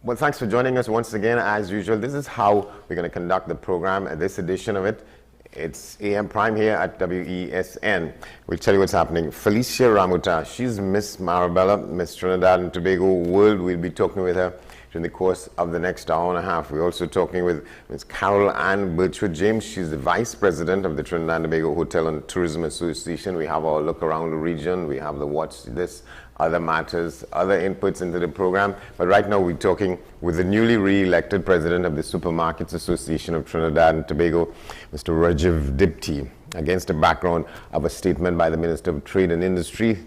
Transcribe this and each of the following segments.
Well, thanks for joining us once again. As usual, this is how we're going to conduct the program at this edition of it. It's AM Prime here at WESN. We'll tell you what's happening. Felicia Ramuta, she's Miss Marabella, Miss Trinidad and Tobago World. We'll be talking with her during the course of the next hour and a half. We're also talking with Ms. Carol Ann Birchwood James. She's the Vice President of the Trinidad and Tobago Hotel and Tourism Association. We have our look around the region. We have the watch this, other matters, other inputs into the program. But right now we're talking with the newly re-elected President of the Supermarkets Association of Trinidad and Tobago, Mr. Rajiv Dipti, against the background of a statement by the Minister of Trade and Industry,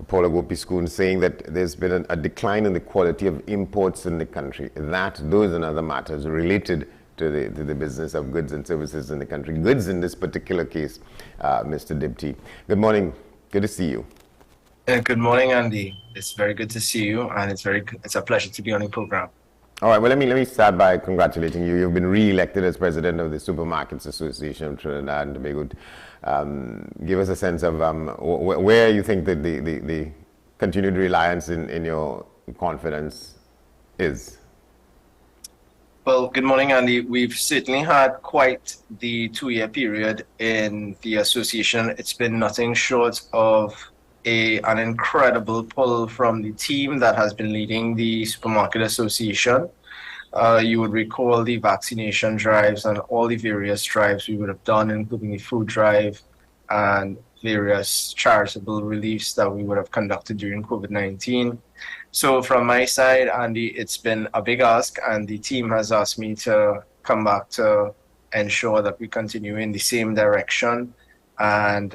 Paula Gopiskun, saying that there's been a decline in the quality of imports in the country. Those and other matters related to the business of goods and services in the country. Goods in this particular case, Mr. Dipti. Good morning. Good to see you. Good morning, Andy. It's very good to see you, and it's a pleasure to be on the program. All right. Well, let me start by congratulating you. You've been re-elected as president of the Supermarkets Association of Trinidad and Tobago. Give us a sense of where you think that the continued reliance in your confidence is. Well, good morning, Andy. We've certainly had quite the 2-year period in the association. It's been nothing short of an incredible pull from the team that has been leading the Supermarket Association. You would recall the vaccination drives and all the various drives we would have done, including the food drive and various charitable reliefs that we would have conducted during COVID-19. So from my side, Andy, it's been a big ask, and the team has asked me to come back to ensure that we continue in the same direction. And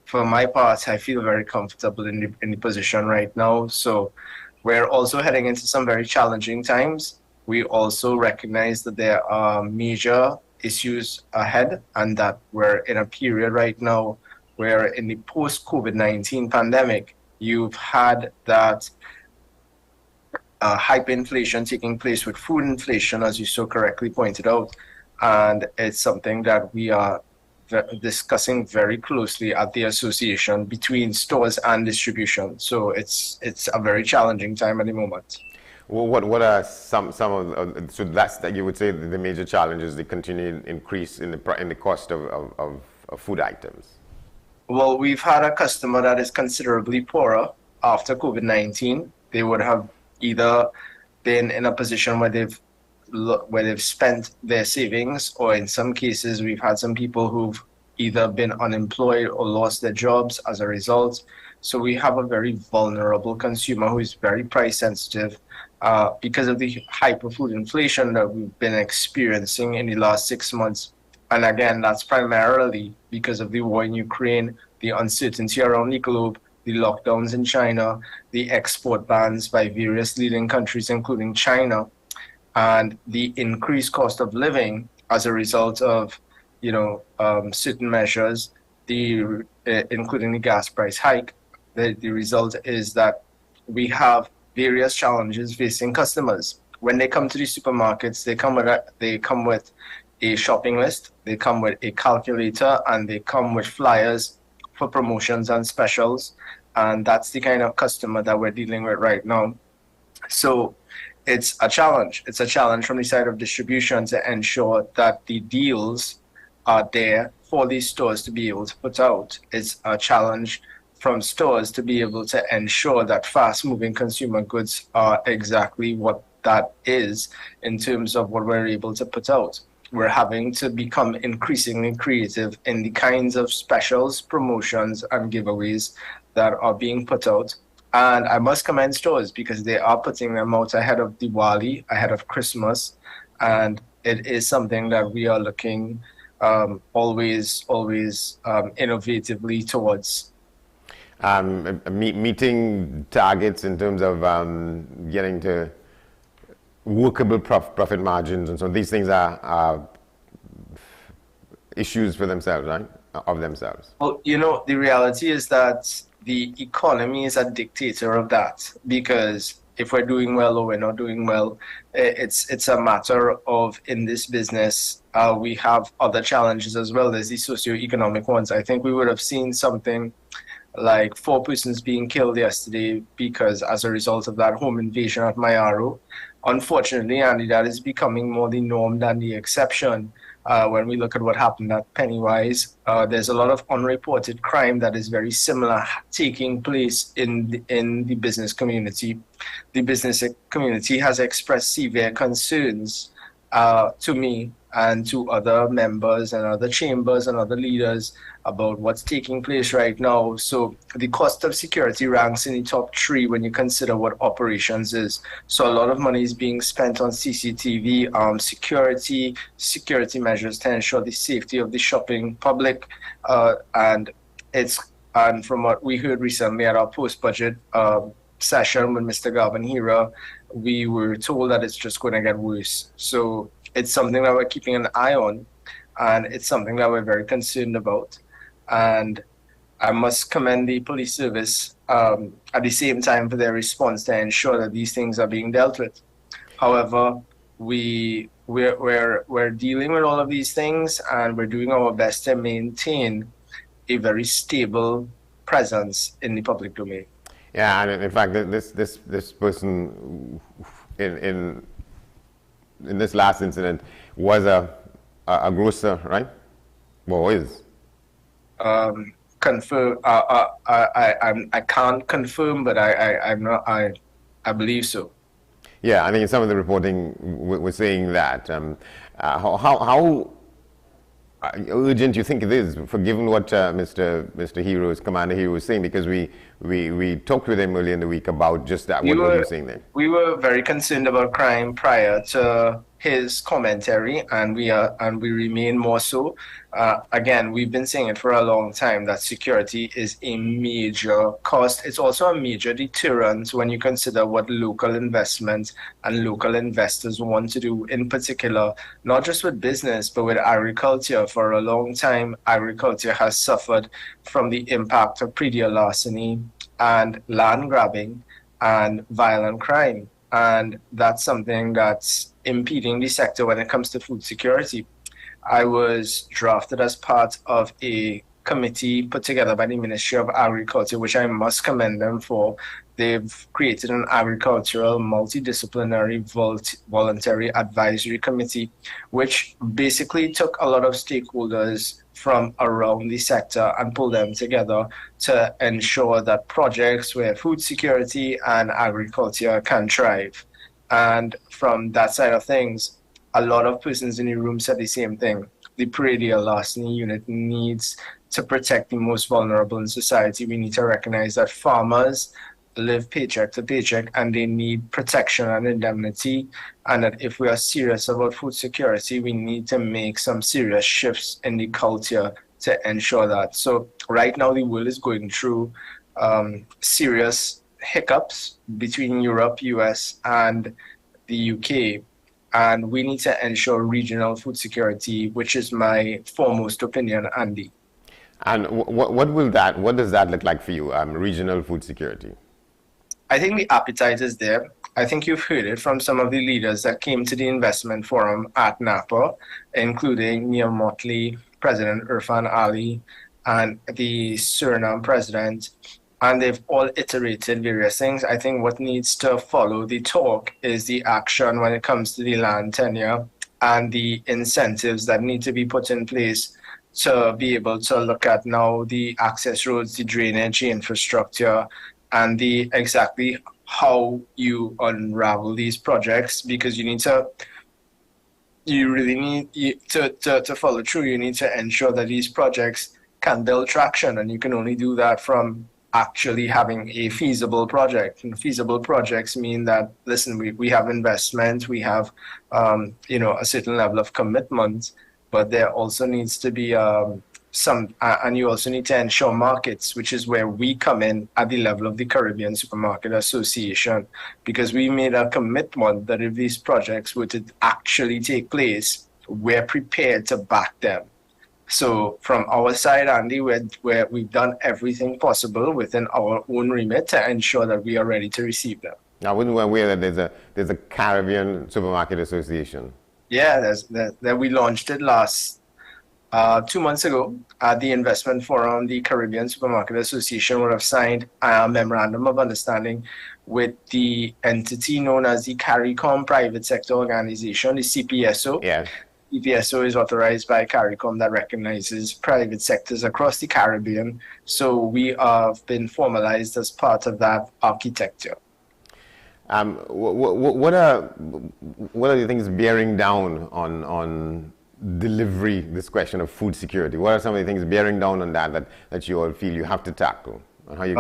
for my part, I feel very comfortable in the position right now. So we're also heading into some very challenging times. We also recognize that there are major issues ahead, and that we're in a period right now where in the post-COVID-19 pandemic, you've had that hyperinflation taking place with food inflation, as you so correctly pointed out. And it's something that we are discussing very closely at the association between stores and distribution. So it's a very challenging time at the moment. Well, what are some of so that's that you would say the major challenges, the continued increase in the cost of food items? Well, we've had a customer that is considerably poorer after COVID-19. They would have either been in a position where they've spent their savings, or in some cases we've had some people who've either been unemployed or lost their jobs as a result. So we have a very vulnerable consumer who is very price sensitive because of the hyper food inflation that we've been experiencing in the last 6 months. And again, that's primarily because of the war in Ukraine, the uncertainty around the globe, the lockdowns in China, the export bans by various leading countries, including China, and the increased cost of living as a result of, certain measures, including the gas price hike. The result is that we have various challenges facing customers. When they come to the supermarkets, they come with a shopping list, they come with a calculator, and they come with flyers for promotions and specials. And that's the kind of customer that we're dealing with right now. So it's a challenge. It's a challenge from the side of distribution to ensure that the deals are there for these stores to be able to put out. It's a challenge from stores to be able to ensure that fast-moving consumer goods are exactly what that is in terms of what we're able to put out. We're having to become increasingly creative in the kinds of specials, promotions, and giveaways that are being put out. And I must commend stores because they are putting them out ahead of Diwali, ahead of Christmas. And it is something that we are looking always innovatively towards. Meeting targets in terms of getting to workable profit margins, and so these things are issues for themselves, right? Of themselves. Well, the reality is that the economy is a dictator of that, because if we're doing well or we're not doing well, it's a matter of, in this business, we have other challenges as well as the socioeconomic ones. I think we would have seen something like 4 persons being killed yesterday because as a result of that home invasion at Mayaro. Unfortunately, Andy, that is becoming more the norm than the exception. When we look at what happened at Pennywise, there's a lot of unreported crime that is very similar taking place in the business community. The business community has expressed severe concerns to me and to other members and other chambers and other leaders about what's taking place right now. So the cost of security ranks in the top 3 when you consider what operations is. So a lot of money is being spent on CCTV, security measures to ensure the safety of the shopping public, and from what we heard recently at our post-budget session with Mr. Galvin Hira, we were told that it's just going to get worse. So it's something that we're keeping an eye on, and it's something that we're very concerned about. And I must commend the police service at the same time for their response to ensure that these things are being dealt with. However, we're dealing with all of these things, and we're doing our best to maintain a very stable presence in the public domain. Yeah, and in fact, this person in this last incident was a grocer, right? Well, is. Confirm. I can't confirm, but I'm not. I believe so. Yeah, I think some of the reporting was saying that. How urgent you think it is, for given what Commander Hero was saying, because we talked with him earlier in the week about just that. What were you saying there? We were very concerned about crime prior to his commentary, and we remain more so. Again, we've been saying it for a long time that security is a major cost. It's also a major deterrent when you consider what local investment and local investors want to do, in particular, not just with business, but with agriculture. For a long time, agriculture has suffered from the impact of predial larceny and land grabbing and violent crime. And that's something that's impeding the sector when it comes to food security. I was drafted as part of a committee put together by the Ministry of Agriculture, which I must commend them for. They've created an agricultural multidisciplinary voluntary advisory committee, which basically took a lot of stakeholders from around the sector and pulled them together to ensure that projects where food security and agriculture can thrive. And from that side of things, a lot of persons in the room said the same thing. The predial larceny unit needs to protect the most vulnerable in society. We need to recognize that farmers live paycheck to paycheck and they need protection and indemnity, and that if we are serious about food security, we need to make some serious shifts in the culture to ensure that. So right now the world is going through serious hiccups between Europe, US, and the UK, and we need to ensure regional food security, which is my foremost opinion, Andy. And what does that look like for you, regional food security? I think the appetite is there. I think you've heard it from some of the leaders that came to the investment forum at Napa, including Neil Motley, President Irfan Ali, and the Suriname president, and they've all iterated various things. I think what needs to follow the talk is the action when it comes to the land tenure and the incentives that need to be put in place to be able to look at now the access roads, the drainage, the infrastructure, and the exactly how you unravel these projects, because you really need to follow through. You need to ensure that these projects can build traction, and you can only do that from actually having a feasible project. And feasible projects mean that, listen, we have investment, we have a certain level of commitment, but there also needs to be and you also need to ensure markets, which is where we come in at the level of the Caribbean Supermarket Association, because we made a commitment that if these projects were to actually take place, we're prepared to back them. So from our side, Andy, we've done everything possible within our own remit to ensure that we are ready to receive them. I wasn't aware that there's a Caribbean Supermarket Association. Yeah, we launched it last 2 months ago, at the investment forum, the Caribbean Supermarket Association would have signed a memorandum of understanding with the entity known as the CARICOM Private Sector Organization, the CPSO. Yeah. CPSO is authorized by CARICOM that recognizes private sectors across the Caribbean. So we have been formalized as part of that architecture. What are the things bearing down on delivery, this question of food security? What are some of the things bearing down on that you all feel you have to tackle? And how you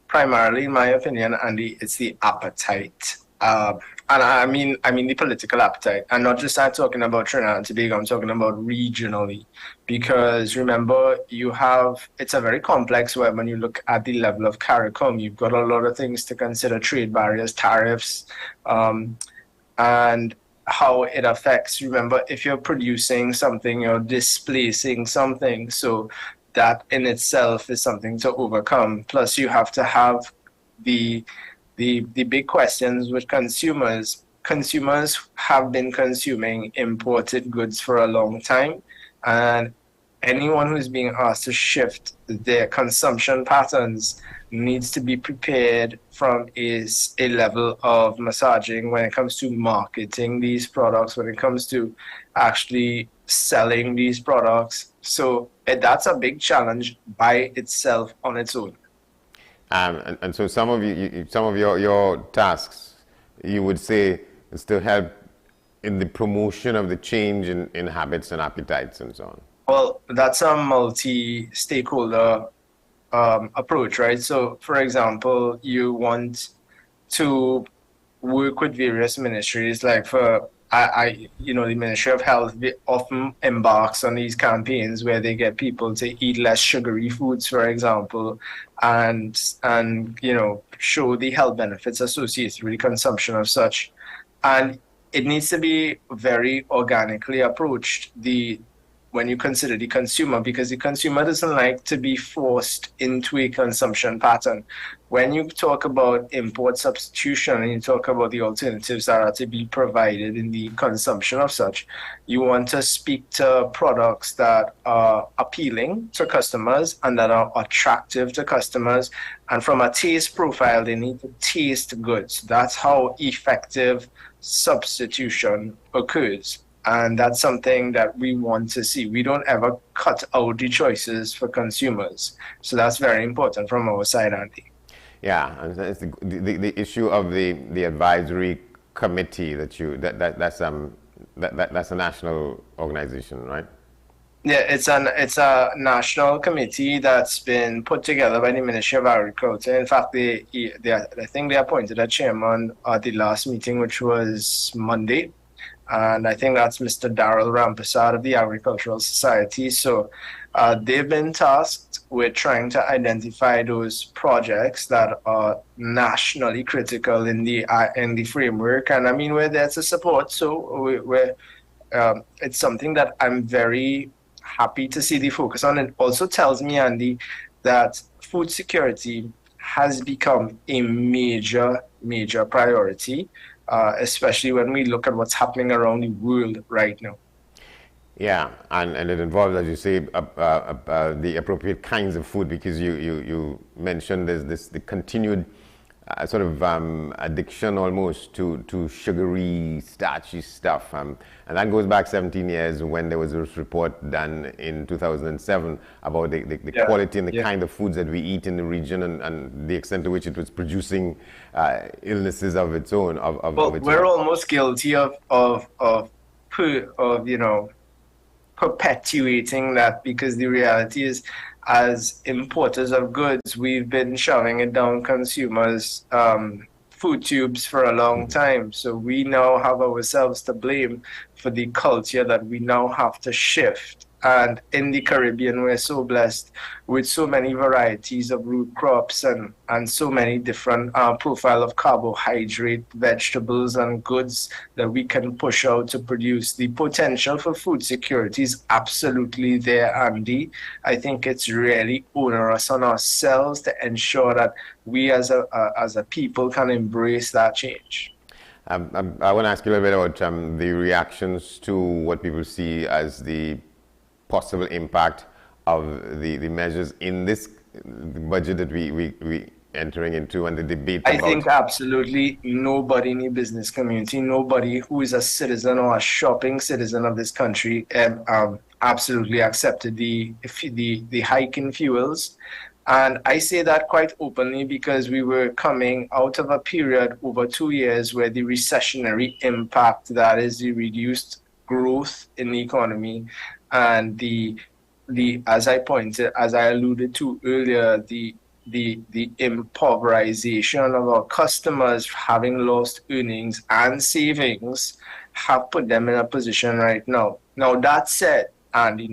primarily, in my opinion, Andy, it's the appetite. And I mean the political appetite. And not just I'm talking about Trinidad and Tobago, I'm talking about regionally. Because remember, it's a very complex web when you look at the level of CARICOM. You've got a lot of things to consider: trade barriers, tariffs, and how it affects. Remember, if you're producing something, you're displacing something. So that in itself is something to overcome. Plus, you have to have the big questions with consumers. Consumers have been consuming imported goods for a long time, and anyone who's being asked to shift their consumption patterns needs to be prepared from a level of massaging when it comes to marketing these products, when it comes to actually selling these products. So that's a big challenge by itself on its own. And so some of your tasks, you would say, is to help in the promotion of the change in habits and appetites and so on. Well, that's a multi-stakeholder approach, right? So, for example, you want to work with various ministries, like the Ministry of Health often embarks on these campaigns where they get people to eat less sugary foods, for example, and show the health benefits associated with the consumption of such. And it needs to be very organically approached when you consider the consumer, because the consumer doesn't like to be forced into a consumption pattern. When you talk about import substitution and you talk about the alternatives that are to be provided in the consumption of such, you want to speak to products that are appealing to customers and that are attractive to customers. And from a taste profile, they need to taste good. So that's how effective substitution occurs. And that's something that we want to see. We don't ever cut out the choices for consumers. So that's very important from our side, Andy. Yeah, and it's the issue of the advisory committee that's a national organization, right? Yeah, it's a national committee that's been put together by the Ministry of Agriculture. In fact, I think they appointed a chairman at the last meeting, which was Monday. And I think that's Mr. Darrell Rampasad of the Agricultural Society. So they've been tasked with trying to identify those projects that are nationally critical in the framework. And I mean, we're there to support. So it's something that I'm very happy to see the focus on. It also tells me, Andy, that food security has become a major priority. Especially when we look at what's happening around the world right now. Yeah, and it involves, as you say, the appropriate kinds of food, because you mentioned there's the continued sort of addiction almost to sugary, starchy stuff. And that goes back 17 years when there was this report done in 2007 about the quality and the kind of foods that we eat in the region and the extent to which it was producing illnesses of its own. We're almost guilty of perpetuating that, because the reality is, as importers of goods, we've been shoving it down consumers' food tubes for a long time. So we now have ourselves to blame for the culture that we now have to shift. And in the Caribbean, we're so blessed with so many varieties of root crops and so many different profile of carbohydrate, vegetables, and goods that we can push out to produce. The potential for food security is absolutely there, Andy. I think it's really onerous on ourselves to ensure that we as a people can embrace that change. I want to ask you a little bit about the reactions to what people see as the possible impact of the measures in this budget that we entering into, and the debate I about? think absolutely nobody in the business community, nobody who is a citizen or a shopping citizen of this country, absolutely accepted the hike in fuels. And I say that quite openly because we were coming out of a period over 2 years where the recessionary impact, that is the reduced growth in the economy, and the as I alluded to earlier, the impoverization of our customers, having lost earnings and savings, have put them in a position right now. Now that said, Andy,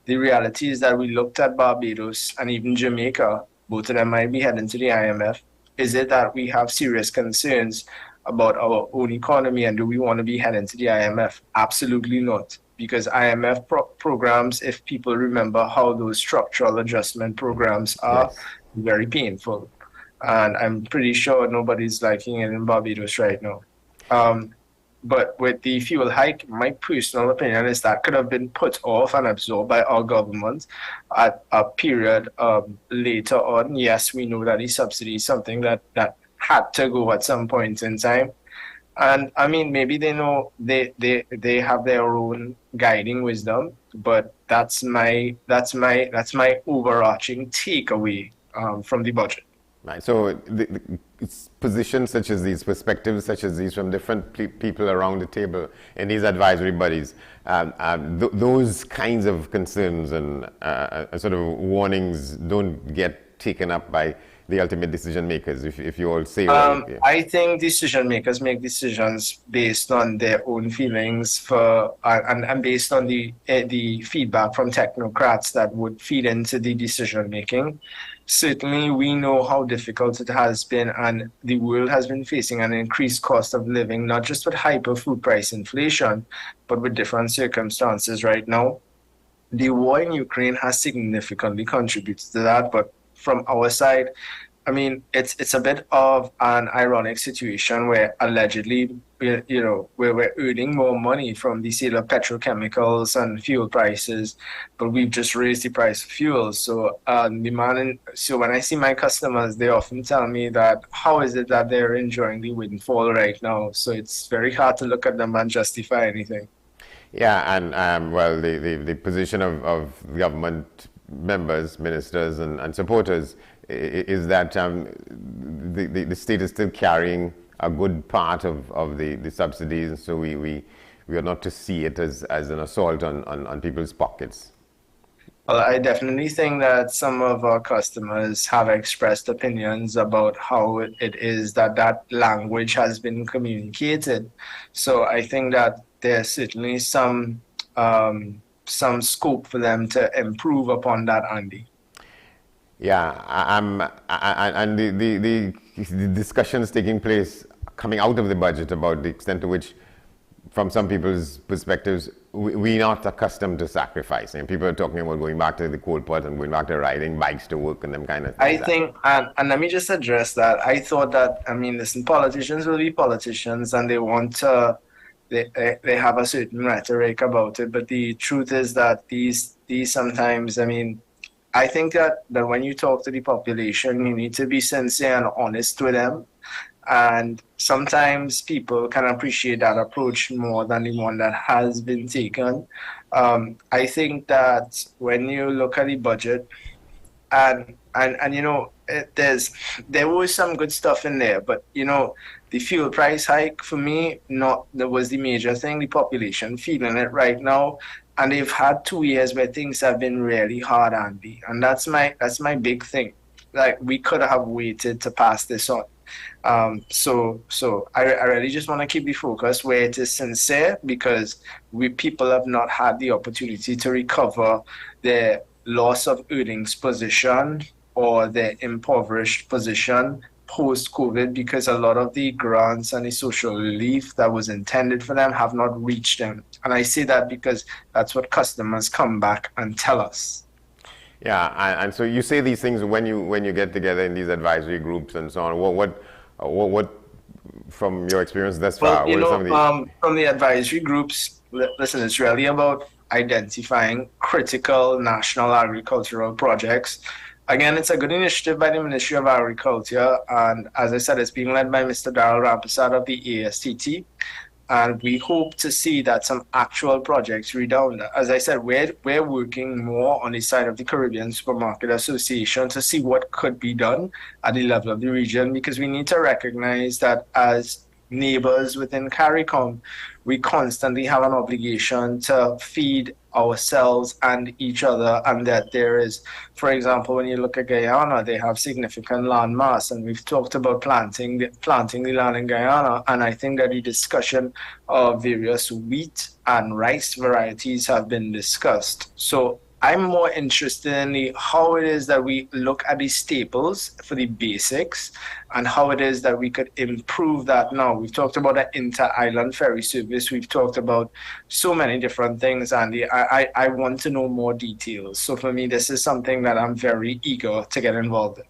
the reality is that we looked at Barbados and even Jamaica, both of them might be heading to the IMF. Is it that we have serious concerns about our own economy, and do we want to be heading to the IMF? Absolutely not. Because IMF programs, if people remember how those structural adjustment programs are, Yes. very painful. And I'm pretty sure nobody's liking it in Barbados right now. But with the fuel hike, my personal opinion is that could have been put off and absorbed by our government at a period later on. Yes, we know that the subsidy is something that had to go at some point in time. And I mean, maybe they know they have their own guiding wisdom, but that's my overarching takeaway from the budget. Right. So it's positions such as these, perspectives such as these from different people around the table in these advisory bodies, those kinds of concerns and sort of warnings don't get taken up by the ultimate decision makers, if you all say. Yeah. I think decision makers make decisions based on their own feelings and based on the feedback from technocrats that would feed into the decision making. Certainly, we know how difficult it has been, and the world has been facing an increased cost of living, not just with hyper food price inflation, but with different circumstances right now. The war in Ukraine has significantly contributed to that, but from our side, I mean, it's a bit of an ironic situation where allegedly, we're earning more money from the sale of petrochemicals and fuel prices, but we've just raised the price of fuel. So so when I see my customers, they often tell me that how is it that they're enjoying the windfall right now? So it's very hard to look at them and justify anything. Yeah, and well, the position of government members, ministers, and supporters is that the state is still carrying a good part of the subsidies, so we are not to see it as an assault on people's pockets. Well, I definitely think that some of our customers have expressed opinions about how it is that language has been communicated. So I think that there's certainly some scope for them to improve upon that, Andy. Yeah, and the discussions taking place coming out of the budget about the extent to which, from some people's perspectives, we're not accustomed to sacrifice. And people are talking about going back to the coal pot and going back to riding bikes to work and them kind of things. I think, and let me just address that. I thought that, I mean, listen, politicians will be politicians, and they want to, they have a certain rhetoric about it. But the truth is that these sometimes, I mean, I think that when you talk to the population, you need to be sincere and honest with them. And sometimes people can appreciate that approach more than the one that has been taken. I think that when you look at the budget, and there was some good stuff in there, but the fuel price hike for me, that was the major thing. The population feeling it right now, and they've had 2 years where things have been really hard, Andy, and that's my big thing. Like, we could have waited to pass this on. So I really just want to keep the focus where it is sincere, because people have not had the opportunity to recover their loss of earnings position or their impoverished position post-COVID, because a lot of the grants and the social relief that was intended for them have not reached them. And I say that because that's what customers come back and tell us. Yeah, and so you say these things when you get together in these advisory groups and so on. What from your experience thus far? Well, from the advisory groups, listen, it's really about identifying critical national agricultural projects. Again, it's a good initiative by the Ministry of Agriculture, and as I said, it's being led by Mr. Darrell Rampersad of the ICNTT. And we hope to see that some actual projects redound. As I said, we're working more on the side of the Caribbean Supermarket Association to see what could be done at the level of the region, because we need to recognize that as neighbors within CARICOM, we constantly have an obligation to feed ourselves and each other, and that there is, for example, when you look at Guyana, they have significant land mass, and we've talked about planting the land in Guyana, and I think that the discussion of various wheat and rice varieties have been discussed. So I'm more interested in how it is that we look at the staples for the basics and how it is that we could improve that now. We've talked about an inter-island ferry service. We've talked about so many different things, Andy. I want to know more details. So for me, this is something that I'm very eager to get involved in.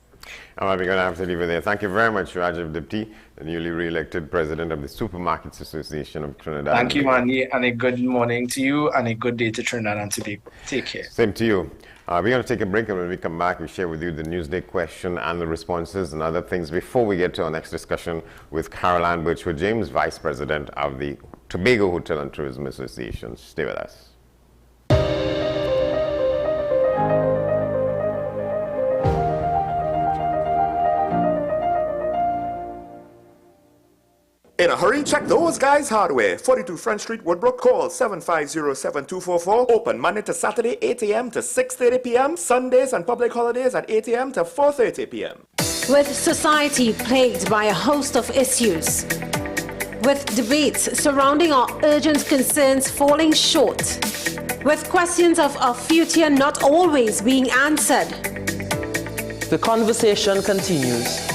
All right, we're going to have to leave it there. Thank you very much, Rajiv Dipti, the newly re-elected president of the Supermarkets Association of Trinidad. Thank you, Andy, and a good morning to you and a good day to Trinidad and Tobago. Take care. Same to you. We're going to take a break, and when we come back, we share with you the Newsday question and the responses and other things before we get to our next discussion with Caroline Birchwood-James, Vice President of the Tobago Hotel and Tourism Association. Stay with us. In a hurry, check those guys' hardware. 42 Front Street, Woodbrook. Call 750-7244. Open Monday to Saturday, 8 a.m. to 6:30 p.m. Sundays and public holidays at 8 a.m. to 4:30 p.m. With society plagued by a host of issues, with debates surrounding our urgent concerns falling short, with questions of our future not always being answered, the conversation continues.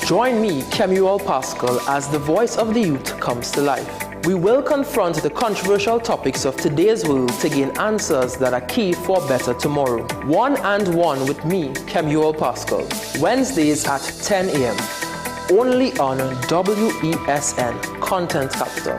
Join me, Kemuel Pascal, as the voice of the youth comes to life. We will confront the controversial topics of today's world to gain answers that are key for a better tomorrow. One and One with me, Kemuel Pascal. Wednesdays at 10 a.m. Only on WESN, Content Capital.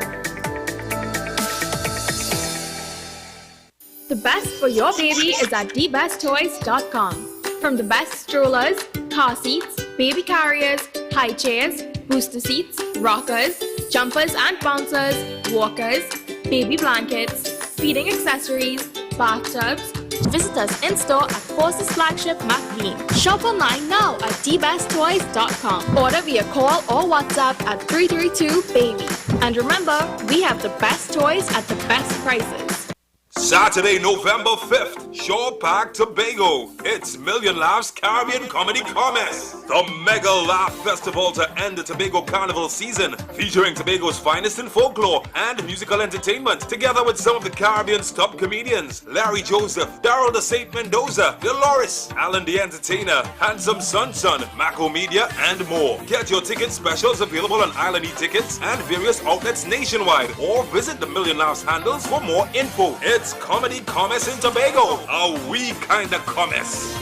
The best for your baby is at thebesttoys.com. From the best strollers, car seats, baby carriers, high chairs, booster seats, rockers, jumpers and bouncers, walkers, baby blankets, feeding accessories, bathtubs. Visit us in-store at Forces Flagship McLean. Shop online now at thebesttoys.com. Order via call or WhatsApp at 332-BABY. And remember, we have the best toys at the best prices. Saturday, November 5th, Shore Park, Tobago. It's Million Laughs Caribbean Comedy Commerce, the mega laugh festival to end the Tobago Carnival season, featuring Tobago's finest in folklore and musical entertainment, together with some of the Caribbean's top comedians, Larry Joseph, Darrell the Saint Mendoza, Dolores, Alan the Entertainer, Handsome Sun, Mako Media, and more. Get your ticket specials available on Island E-Tickets and various outlets nationwide, or visit the Million Laughs handles for more info. It's Comedy Commerce in Tobago, a wee kind of commerce.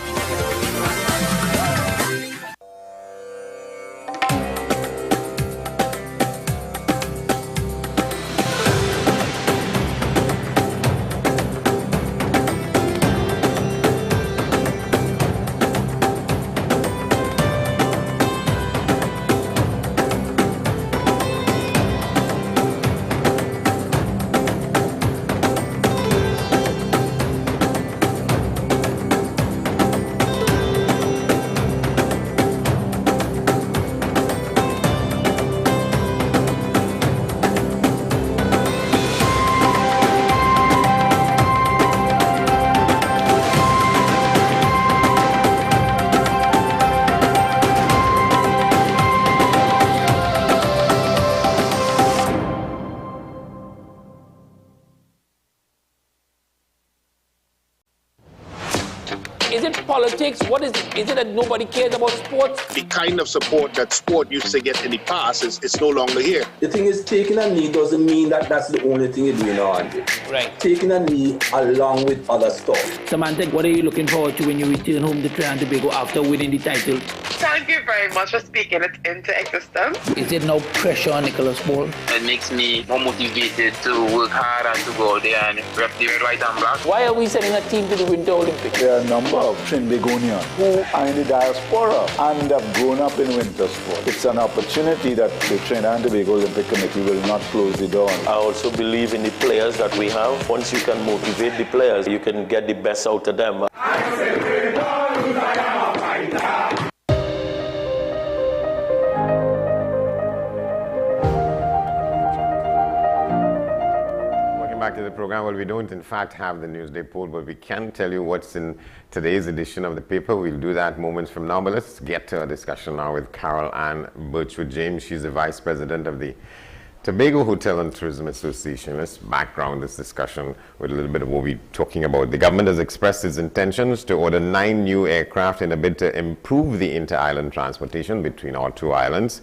Politics? What is it? Is it that nobody cares about sports? The kind of support that sport used to get in the past is no longer here. The thing is, taking a knee doesn't mean that that's the only thing you're doing now, Andy. Right. Taking a knee along with other stuff. Samantha, what are you looking forward to when you return home to Trinidad and Tobago after winning the title? Thank you very much for speaking it into existence. Is there no pressure on Nicholas Ball? It makes me more motivated to work hard and to go out there and rep the white and black. Why are we sending a team to the Winter Olympics? There are a number of Trinbagonians who are in the diaspora and have grown up in winter sport. It's an opportunity that the Trinidad and Tobago Olympic Committee will not close the door on. I also believe in the players that we have. Once you can motivate the players, you can get the best out of them. Back to the program. Well, we don't in fact have the Newsday poll, but we can tell you what's in today's edition of the paper. We'll do that moments from now, but let's get to a discussion now with Carol Ann Birchwood James. She's the Vice President of the Tobago Hotel and Tourism Association. Let's background this discussion with a little bit of what we're talking about. The government has expressed its intentions to order 9 new aircraft in a bid to improve the inter-island transportation between our two islands.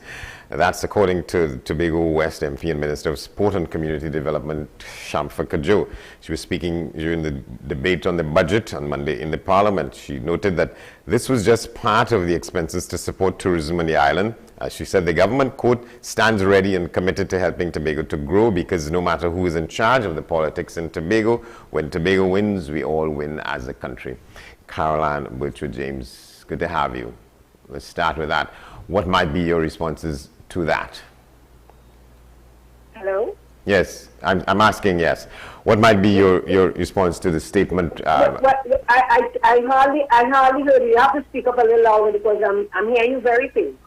That's according to Tobago West MP and Minister of Sport and Community Development, Shamfa Kajo. She was speaking during the debate on the budget on Monday in the Parliament. She noted that this was just part of the expenses to support tourism on the island. As she said, the government, quote, stands ready and committed to helping Tobago to grow because no matter who is in charge of the politics in Tobago, when Tobago wins, we all win as a country. Carol Ann Birchwood James, good to have you. Let's start with that. What might be your responses to that? Hello? Yes, I'm asking, yes. What might be your response to the statement? I hardly heard you. You have to speak up a little louder because I'm hearing you very faint.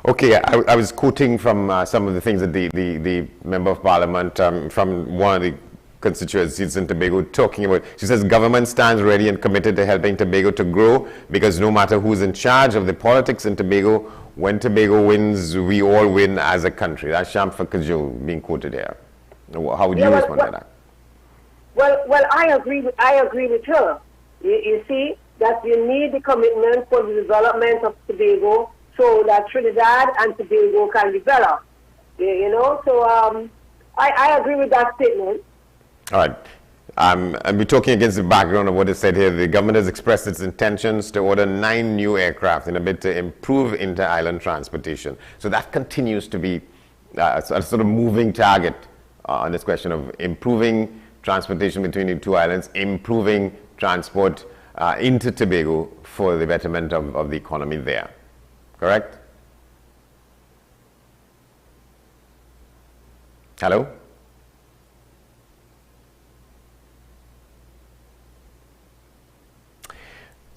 Okay, I was quoting from some of the things that the Member of Parliament from one of the constituencies in Tobago talking about. She says government stands ready and committed to helping Tobago to grow because no matter who's in charge of the politics in Tobago, when Tobago wins, we all win as a country. That's Shamfa Kajo being quoted here. How would you respond to that? Well, I agree with her. You see that you need the commitment for the development of Tobago so that Trinidad and Tobago can develop. You know, so I agree with that statement. All right. And we're talking against the background of what is said here. The government has expressed its intentions to order 9 new aircraft in a bid to improve inter-island transportation. So that continues to be a sort of moving target on this question of improving transportation between the two islands, improving transport into Tobago for the betterment of the economy there. Correct? Hello?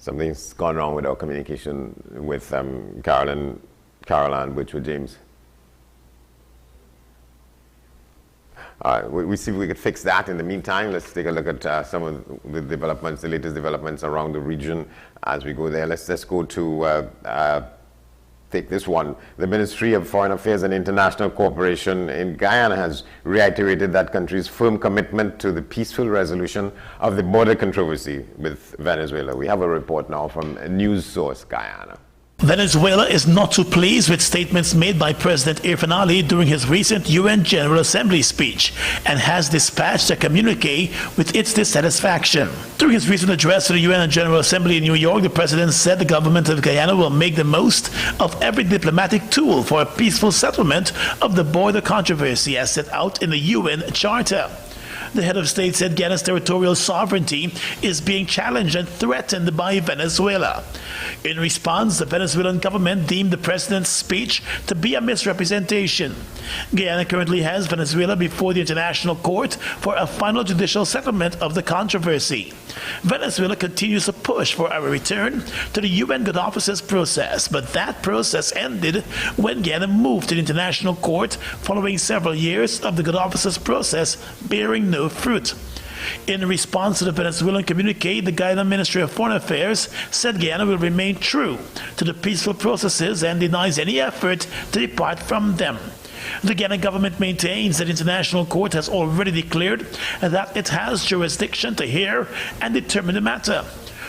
Something's gone wrong with our communication with Carol Ann Birchwood James. We see if we could fix that. In the meantime, let's take a look at some of the developments, the latest developments around the region as we go there. Let's just go to take this one. The Ministry of Foreign Affairs and International Cooperation in Guyana has reiterated that country's firm commitment to the peaceful resolution of the border controversy with Venezuela. We have a report now from a news source, Guyana. Venezuela is not too pleased with statements made by President Irfan Ali during his recent UN General Assembly speech and has dispatched a communique with its dissatisfaction. During his recent address to the UN General Assembly in New York, the president said the government of Guyana will make the most of every diplomatic tool for a peaceful settlement of the border controversy as set out in the UN Charter. The head of state said Guyana's territorial sovereignty is being challenged and threatened by Venezuela. In response, the Venezuelan government deemed the president's speech to be a misrepresentation. Guyana currently has Venezuela before the International Court for a final judicial settlement of the controversy. Venezuela continues to push for a return to the UN Good Offices process, but that process ended when Guyana moved to the International Court following several years of the Good Offices process bearing no fruit. In response to the Venezuelan communique, the Guyana Ministry of Foreign Affairs said Guyana will remain true to the peaceful processes and denies any effort to depart from them. The Guyana government maintains that the International Court has already declared that it has jurisdiction to hear and determine the matter.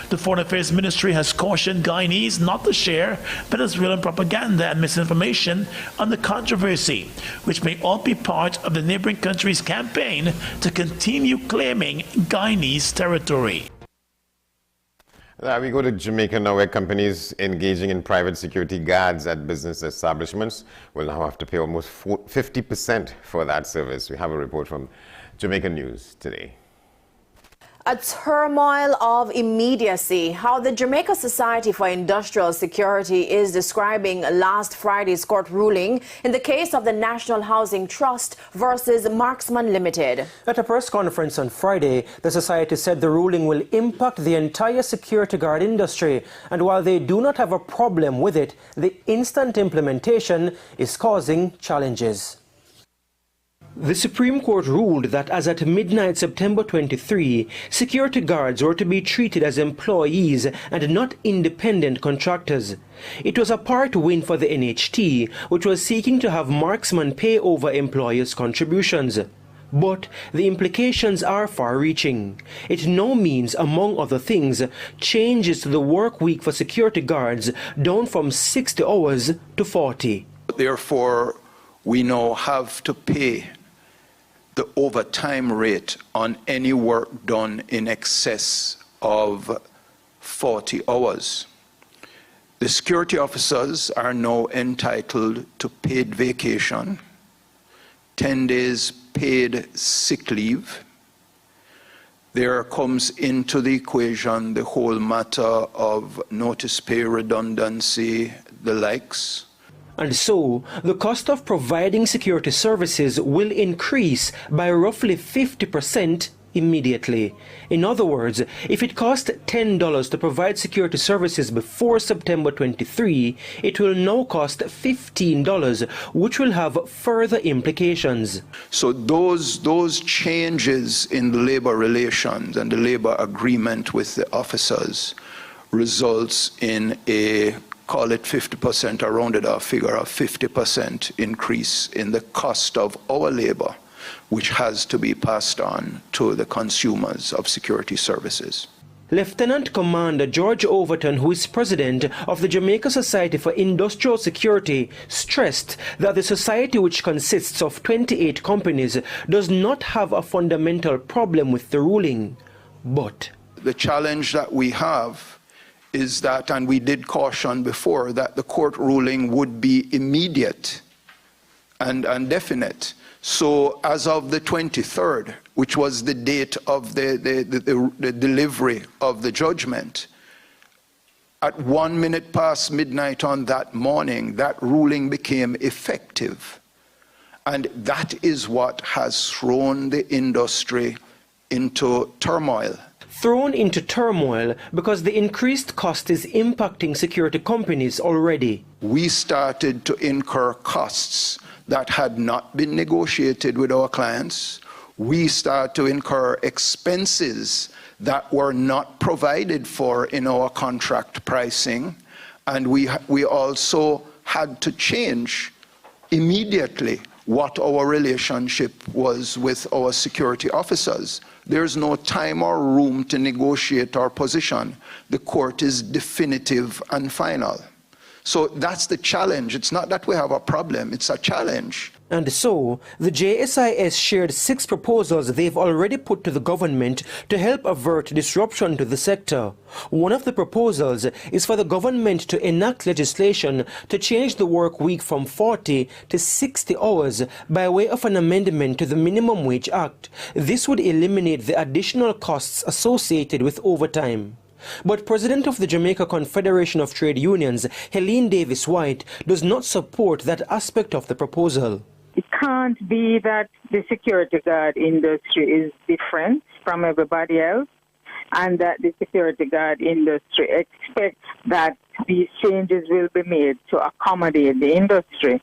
The Foreign Affairs Ministry has cautioned Guyanese not to share Venezuelan propaganda and misinformation on the controversy, which may all be part of the neighboring country's campaign to continue claiming Guyanese territory. We go to Jamaica now, where companies engaging in private security guards at business establishments will now have to pay almost 50% for that service. We have a report from Jamaica News today. A turmoil of immediacy, how the Jamaica Society for Industrial Security is describing last Friday's court ruling in the case of the National Housing Trust versus Marksman Limited. At a press conference on Friday, the Society said the ruling will impact the entire security guard industry, and while they do not have a problem with it, the instant implementation is causing challenges. The Supreme Court ruled that as at midnight September 23, security guards were to be treated as employees and not independent contractors. It was a part win for the NHT, which was seeking to have marksmen pay over employers' contributions. But the implications are far-reaching. It now means, among other things, changes to the work week for security guards down from 60 hours to 40. Therefore, we now have to pay the overtime rate on any work done in excess of 40 hours. The security officers are now entitled to paid vacation, 10 days paid sick leave. There comes into the equation the whole matter of notice pay redundancy, the likes. And so, the cost of providing security services will increase by roughly 50% immediately. In other words, if it cost $10 to provide security services before September 23, it will now cost $15, which will have further implications. So those changes in the labor relations and the labor agreement with the officers results in a, call it 50%, a rounded off figure of 50% increase in the cost of our labor, which has to be passed on to the consumers of security services. Lieutenant Commander George Overton, who is president of the Jamaica Society for Industrial Security, stressed that the society, which consists of 28 companies, does not have a fundamental problem with the ruling. But the challenge that we have is that, and we did caution before, that the court ruling would be immediate and definite. So as of the 23rd, which was the date of the delivery of the judgment, at 1 minute past midnight on that morning, that ruling became effective. And that is what has thrown the industry into turmoil. Thrown into turmoil because the increased cost is impacting security companies already. We started to incur costs that had not been negotiated with our clients. We start to incur expenses that were not provided for in our contract pricing. And we also had to change immediately what our relationship was with our security officers. There's no time or room to negotiate our position. The court is definitive and final. So that's the challenge. It's not that we have a problem, it's a challenge. And so, the JSIS shared 6 proposals they've already put to the government to help avert disruption to the sector. One of the proposals is for the government to enact legislation to change the work week from 40 to 60 hours by way of an amendment to the Minimum Wage Act. This would eliminate the additional costs associated with overtime. But President of the Jamaica Confederation of Trade Unions, Helene Davis White, does not support that aspect of the proposal. It can't be that the security guard industry is different from everybody else, and that the security guard industry expects that these changes will be made to accommodate the industry.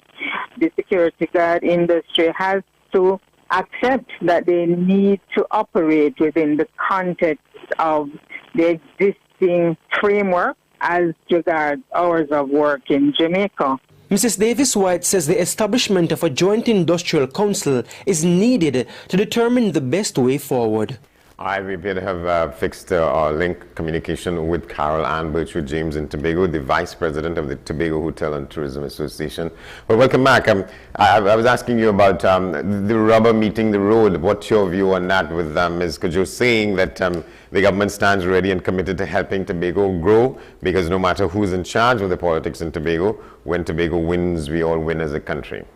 The security guard industry has to accept that they need to operate within the context of the existing framework as regards hours of work in Jamaica. Mrs. Davis-White says the establishment of a joint industrial council is needed to determine the best way forward. All right, we appear to have fixed our link communication with Carol Ann Birchwood James in Tobago, the Vice President of the Tobago Hotel and Tourism Association. Well, welcome back. I was asking you about the rubber meeting the road. What's your view on that, with Ms. Kojo saying that the government stands ready and committed to helping Tobago grow, because no matter who's in charge of the politics in Tobago, when Tobago wins, we all win as a country?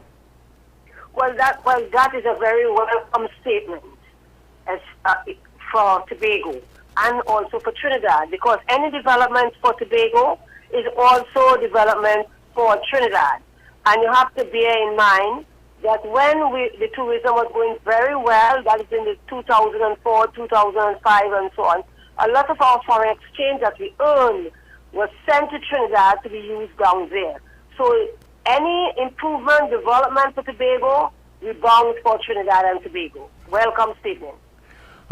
Well, that is a very welcome statement for Tobago and also for Trinidad, because any development for Tobago is also development for Trinidad. And you have to bear in mind that when the tourism was going very well, that is in the 2004, 2005 and so on, a lot of our foreign exchange that we earned was sent to Trinidad to be used down there. So any improvement, development for Tobago rebounds for Trinidad and Tobago. Welcome statement.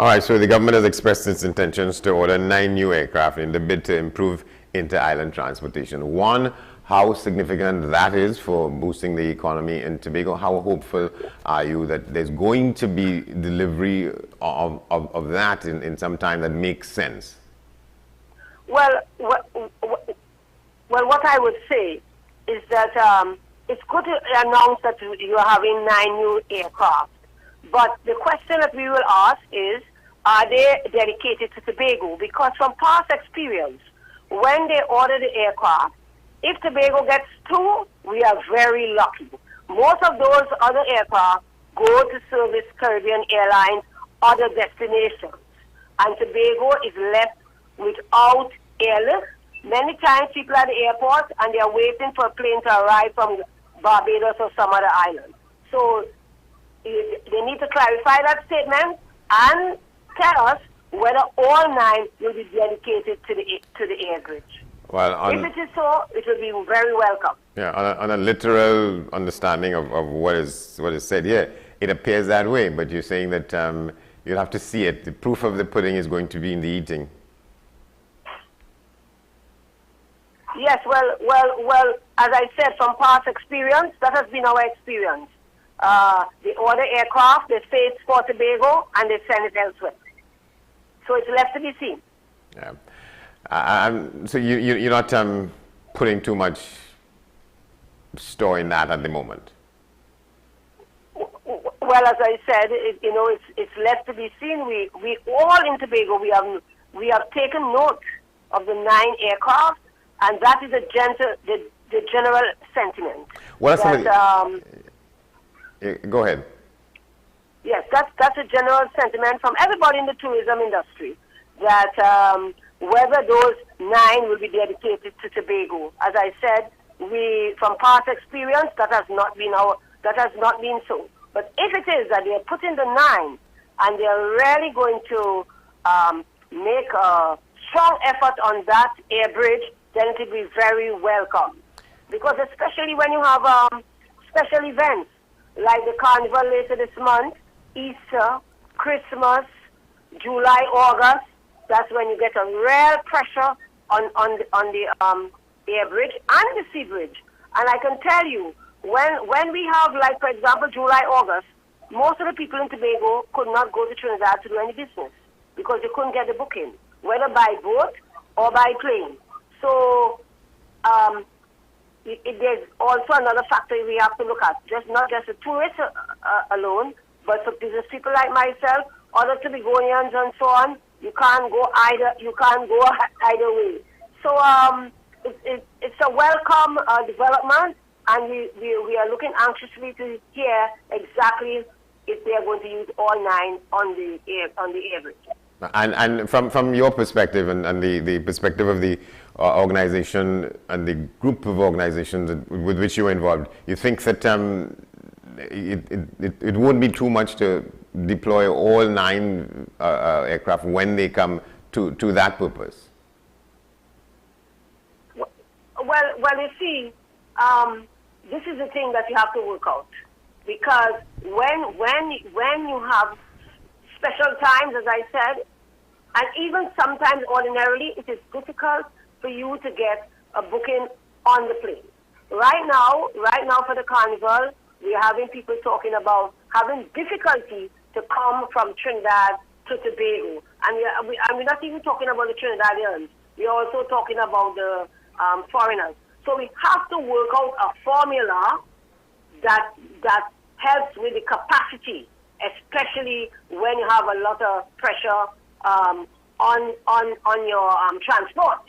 All right, so the government has expressed its intentions to order 9 new aircraft in the bid to improve inter-island transportation. One, how significant that is for boosting the economy in Tobago? How hopeful are you that there's going to be delivery of that in some time that makes sense? Well, what I would say is that it's good to announce that you're having 9 new aircraft. But the question that we will ask is, are they dedicated to Tobago? Because from past experience, when they order the aircraft, if Tobago gets 2, we are very lucky. Most of those other aircraft go to service Caribbean Airlines other destinations. And Tobago is left without airlift. Many times people are at the airport and they are waiting for a plane to arrive from Barbados or some other island. So they need to clarify that statement and tell us whether all 9 will be dedicated to the air bridge. Well, if it is so, it will be very welcome. Yeah, on a literal understanding of what is said here, it appears that way. But you're saying that you'll have to see it. The proof of the pudding is going to be in the eating. Yes, well, as I said, from past experience, that has been our experience. They order aircraft, they say it's for Tobago, and they send it elsewhere. So it's left to be seen. Yeah. So you're not putting too much store in that at the moment? Well, as I said, it's left to be seen. We all in Tobago, we have taken note of the 9 aircraft, and that is the general sentiment. What are some go ahead. Yes, that's a general sentiment from everybody in the tourism industry, that whether those 9 will be dedicated to Tobago. As I said, from past experience, that has not been so. But if it is that they are putting the 9 and they are really going to make a strong effort on that air bridge, then it will be very welcome. Because especially when you have special events like the carnival later this month, Easter, Christmas, July, August, that's when you get a real pressure on the air bridge and the sea bridge. And I can tell you, when we have, like, for example, July, August, most of the people in Tobago could not go to Trinidad to do any business because they couldn't get the booking, whether by boat or by plane. So there's also another factor we have to look at, not just the tourists alone, but for business people like myself, other Tobagonians and so on. You can't go either way. So it's a welcome development, and we are looking anxiously to hear exactly if they are going to use all 9 on the air bridge. And from your perspective and the perspective of the organization and the group of organizations with which you are involved, you think that it won't be too much to deploy all 9 aircraft when they come to that purpose? Well, you see, this is the thing that you have to work out, because when you have special times, as I said, and even sometimes ordinarily, it is difficult for you to get a booking on the plane. Right now for the carnival, we are having people talking about having difficulty to come from Trinidad to Tobago. And we're not even talking about the Trinidadians. We're also talking about the foreigners. So we have to work out a formula that helps with the capacity, especially when you have a lot of pressure on your transport.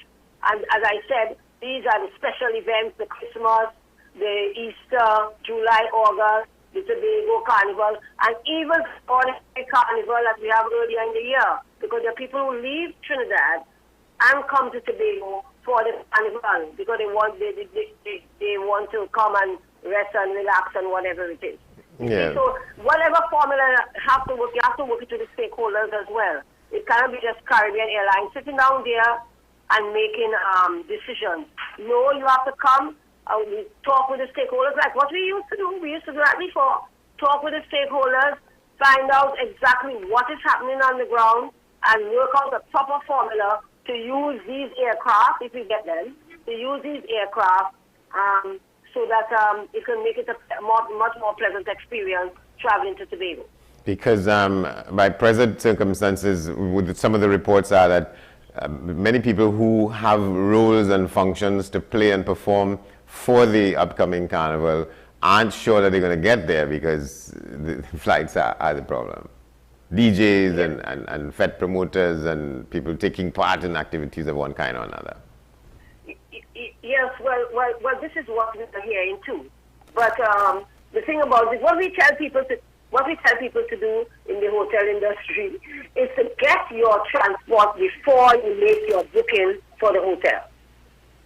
And as I said, these are the special events, the Christmas, the Easter, July, August, the Tobago Carnival, and even the ordinary carnival that we have earlier in the year. Because there are people who leave Trinidad and come to Tobago for the carnival because they want to come and rest and relax and whatever it is. Yeah. So whatever formula you have to work it with the stakeholders as well. It cannot be just Caribbean Airlines sitting down there and making decisions. No, you have to come and talk with the stakeholders like what we used to do. We used to do that before. Talk with the stakeholders, find out exactly what is happening on the ground, and work out a proper formula to use these aircraft, if we get them, to use these aircraft so that it can make it a much more pleasant experience traveling to Tobago. Because by present circumstances, with some of the reports are that many people who have roles and functions to play and perform for the upcoming carnival aren't sure that they're going to get there because the flights are the problem. DJs and fete promoters and people taking part in activities of one kind or another. Yes, well, this is what we are hearing too. But the thing about it, what we tell people to do in the hotel industry is to get your transport before you make your booking for the hotel.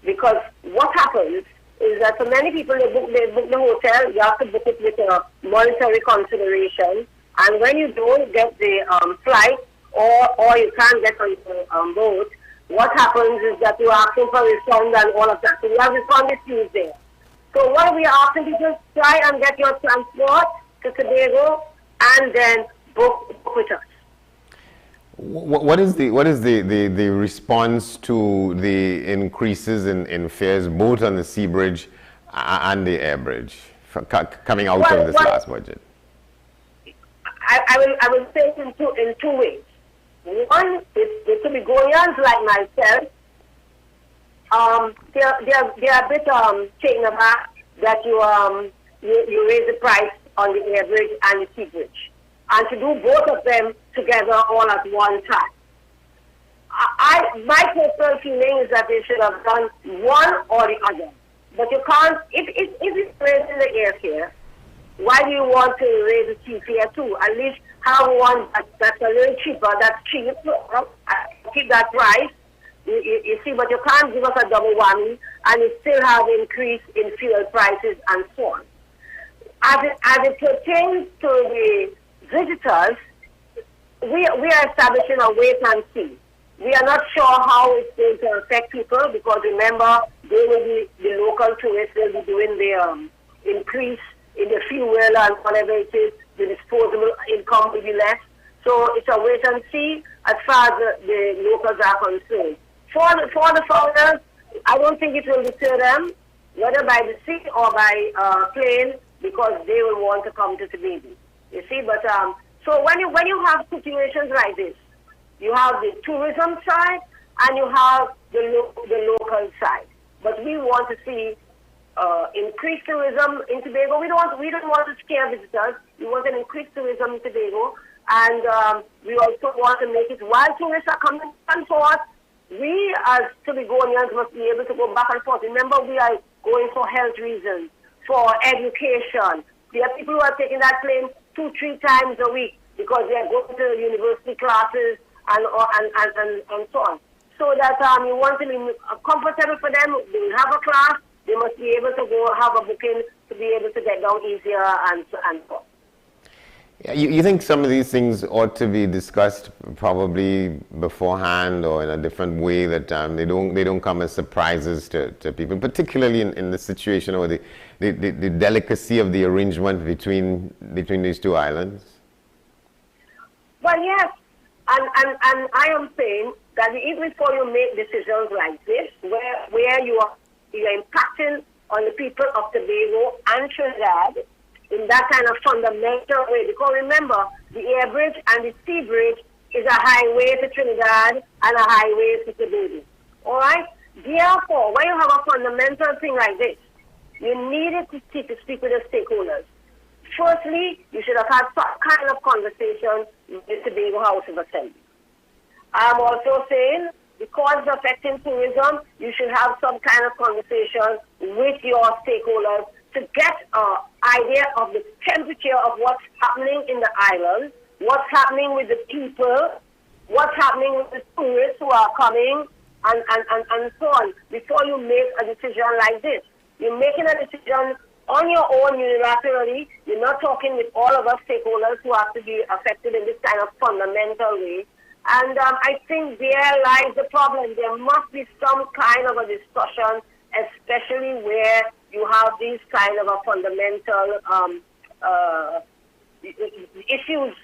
Because what happens is that for many people, they book the hotel, you have to book it with a monetary consideration. And when you don't get the flight or you can't get on the boat, what happens is that you are asking for a refund and all of that. So you have refund issues there. So what we are asking people, try and get your transport to Tobago and then book with us. What is the response to the increases in fares both on the sea bridge and the air bridge coming out of this last budget? I will say it in two ways. One is the Tobagoans like myself. They are a bit taken aback that you raise the price on the air bridge and the sea bridge, and to do both of them together all at one time. My personal feeling is that they should have done one or the other. But you can't, if it's raising the airfare, why do you want to raise the sea fare too? At least have one that's a little cheaper, that's cheap, keep that price. You see, but you can't give us a double whammy and you still have increase in fuel prices and so on. As it pertains to the visitors, we are establishing a wait and see. We are not sure how it's going to affect people because remember, they will be, the local tourists will be doing the increase in the fuel and whatever it is, the disposable income will be less. So it's a wait and see as far as the locals are concerned. For the foreigners, I don't think it will deter them, whether by the sea or by plane, because they will want to come to Tobago. You see, but so when you have situations like this, you have the tourism side and you have the local side. But we want to see increased tourism in Tobago. We don't want to scare visitors. We want an increased tourism in Tobago, and we also want to make it while tourists are coming and forth. We as Tobagonians must be able to go back and forth. Remember, we are going for health reasons, for education. There are people who are taking that plane 2-3 times a week because they are going to university classes and so on. So that you want to be comfortable for them. They will have a class. They must be able to go have a booking to be able to get down easier and so on. Yeah, you think some of these things ought to be discussed probably beforehand or in a different way, that they don't come as surprises to people, particularly in the situation or the delicacy of the arrangement between these two islands? Well, yes, and I am saying that even before you make decisions like this, where you are impacting on the people of Tobago and Trinidad in that kind of fundamental way. Because remember, the air bridge and the sea bridge is a highway to Trinidad and a highway to Tobago. All right? Therefore, when you have a fundamental thing like this, you needed to speak with the stakeholders. Firstly, you should have had some kind of conversation with the Tobago House of Assembly. I'm also saying, because it's affecting tourism, you should have some kind of conversation with your stakeholders to get an idea of the temperature of what's happening in the island, what's happening with the people, what's happening with the tourists who are coming, and so on, before you make a decision like this. You're making a decision on your own unilaterally. You're not talking with all of us stakeholders who have to be affected in this kind of fundamental way. And I think there lies the problem. There must be some kind of a discussion, especially where you have these kind of a fundamental issues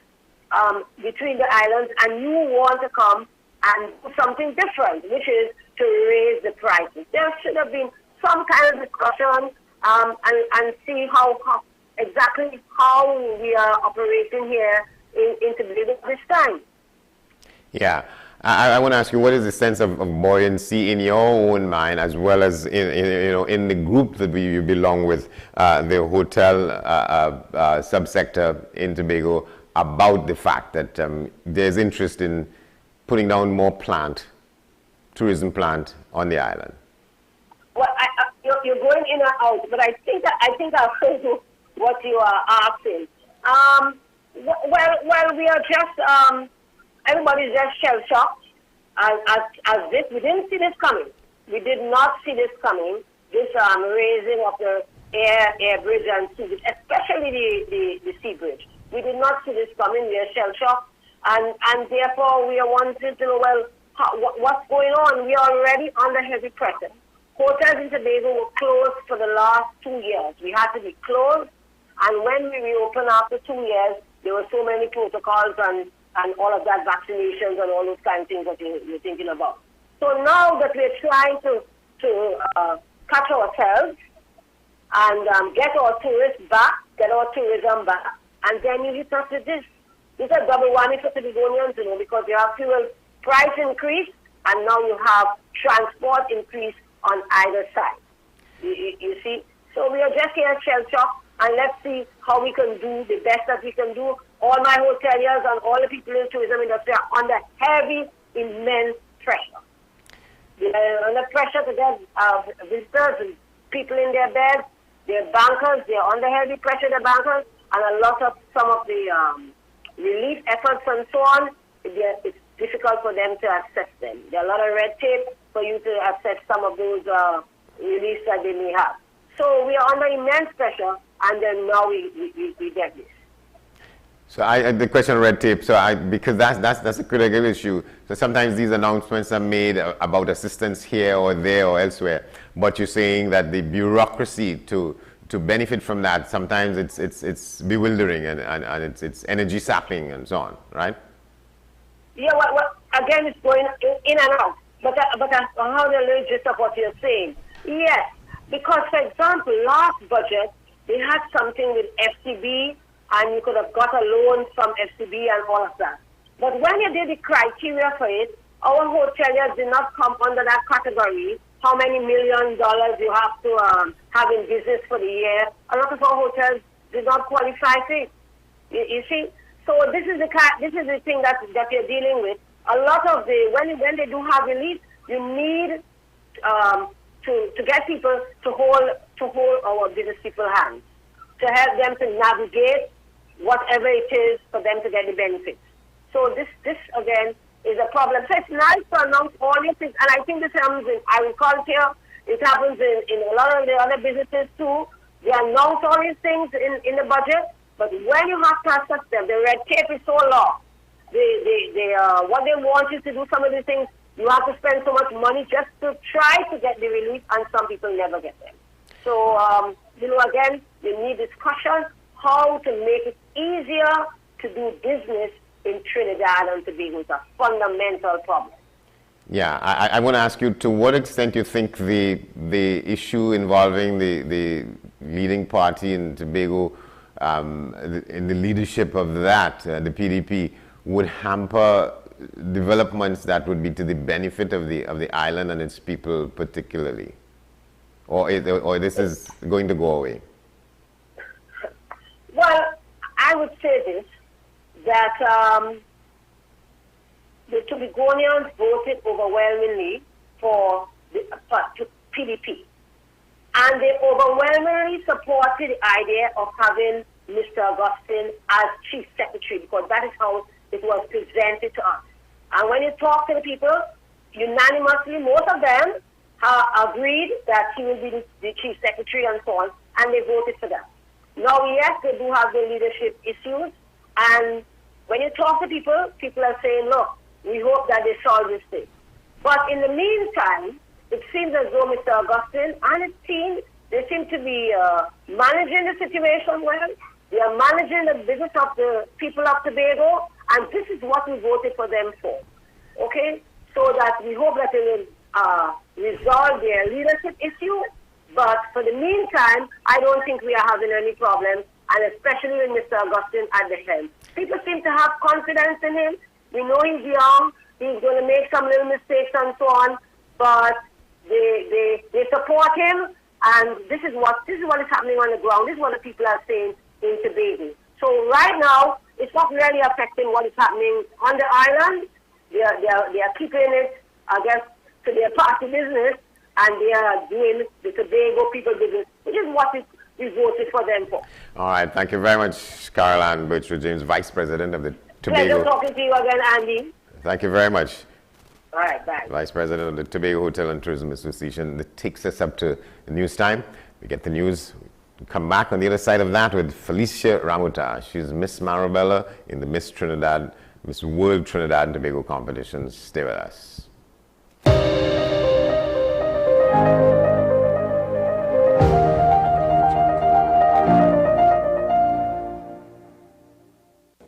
between the islands, and you want to come and do something different, which is to raise the prices. There should have been some kind of discussion and see exactly how we are operating here in Tobago this time. Yeah. I want to ask you, what is the sense of buoyancy in your own mind, as well as in the group that you belong with, the hotel subsector in Tobago, about the fact that there's interest in putting down more tourism plant on the island? Well, you're going in and out, but I think I'll say what you are asking. Well, we are just everybody's just shell shocked as this. We didn't see this coming. We did not see this coming. This raising of the air bridge and sea bridge, especially the sea bridge. We did not see this coming. We are shell shocked, and therefore we are wanting to know, well, what's going on? We are already under heavy pressure. Hotels in Tobago were closed for the last 2 years. We had to be closed, and when we reopened after 2 years, there were so many protocols and all of that, vaccinations and all those kind of things that you're thinking about. So now that we're trying to catch ourselves and get our tourists back, get our tourism back, and then you hit us with this. It's a double whammy for Tobagonians, because you have fuel price increase, and now you have transport increase on either side. You see? So we are just here shell-shocked, and let's see how we can do the best that we can do. All my hoteliers and all the people in the tourism industry are under heavy, immense pressure. They're under pressure to get visitors and people in their beds. They're bankers. They're under heavy pressure, the bankers, and some of the relief efforts and so on. It's difficult for them to access them. There are a lot of red tape for you to access some of those reliefs that they may have. So we are under immense pressure, and then now we get this. So the question of red tape, because that's a critical issue. So sometimes these announcements are made about assistance here or there or elsewhere, but you're saying that the bureaucracy to benefit from that, sometimes it's bewildering and it's energy sapping and so on, right? Yeah, well, again, it's going in and out. But how the little gist of what you're saying? Yes, because, for example, last budget, they had something with FCB, and you could have got a loan from FCB and all of that. But when you did the criteria for it, our hoteliers did not come under that category. How many $1 million you have to have in business for the year? A lot of our hotels did not qualify for it. You see? So this is the thing that you're dealing with. A lot of when they do have relief, you need to get people to hold our business people's hands, to help them to navigate whatever it is for them to get the benefits. So this again is a problem. So it's nice to announce all these things, and I think this happens in agriculture. It happens in a lot of the other businesses too. They announce all these things in the budget, but when you have to accept them, the red tape is so long. What they want you to do, some of these things, you have to spend so much money just to try to get the relief, and some people never get them. So, again, you need discussion how to make it easier to do business in Trinidad and Tobago. It's a fundamental problem. Yeah, I want to ask you, to what extent you think the issue involving the leading party in Tobago, in the leadership of that, the PDP, would hamper developments that would be to the benefit of the island and its people particularly? Or this is going to go away? Well, I would say this, that the Tobagonians voted overwhelmingly for PDP. And they overwhelmingly supported the idea of having Mr. Augustine as Chief Secretary, because that is how it was presented to us. And when you talk to the people, unanimously, most of them agreed that he will be the Chief Secretary and so on, and they voted for that. Now, yes, they do have the leadership issues, and when you talk to people, people are saying, look, we hope that they solve this thing. But in the meantime, it seems as though Mr. Augustine and his team, they seem to be managing the situation well. They are managing the business of the people of Tobago, and this is what we voted for them for. Okay? So that we hope that they will resolve their leadership issue. But for the meantime, I don't think we are having any problems, and especially with Mr. Augustine at the helm. People seem to have confidence in him. We know he's young. He's going to make some little mistakes and so on, but they support him, and this is what is happening on the ground. This is what the people are saying in Tobago. So right now, it's not really affecting what is happening on the island. They are keeping it, I guess, to their party business, and they are doing the Tobago people business, which is what we voted for them for. All right, thank you very much, Caroline Birchwood-James, Vice President of the Tobago. Pleasure talking to you again, Andy. Thank you very much. All right, bye. Vice President of the Tobago Hotel and Tourism Association. That takes us up to the news time. We get the news. We come back on the other side of that with Felicia Ramuta. She's Miss Marabella in the Miss World Trinidad and Tobago competitions. Stay with us.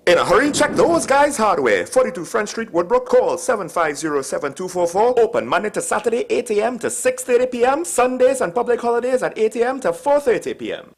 In a hurry, check those guys' hardware. 42 Front Street, Woodbrook. Call 750-7244. Open Monday to Saturday, 8 a.m. to 6:30 p.m. Sundays and public holidays at 8 a.m. to 4:30 p.m.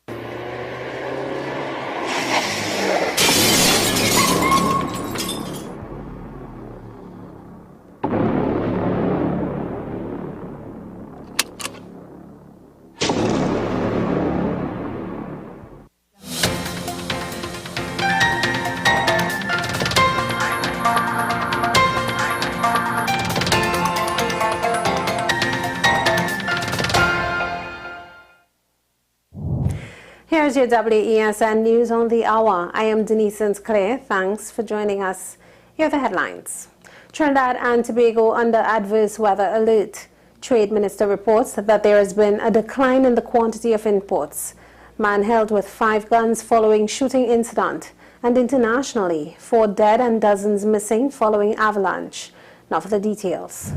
Here's your WESN News on the Hour. I am Denise St. Clair. Thanks for joining us. Here are the headlines. Trinidad and Tobago under adverse weather alert. Trade Minister reports that there has been a decline in the quantity of imports. Man held with 5 guns following shooting incident. And internationally, 4 dead and dozens missing following avalanche. Now for the details.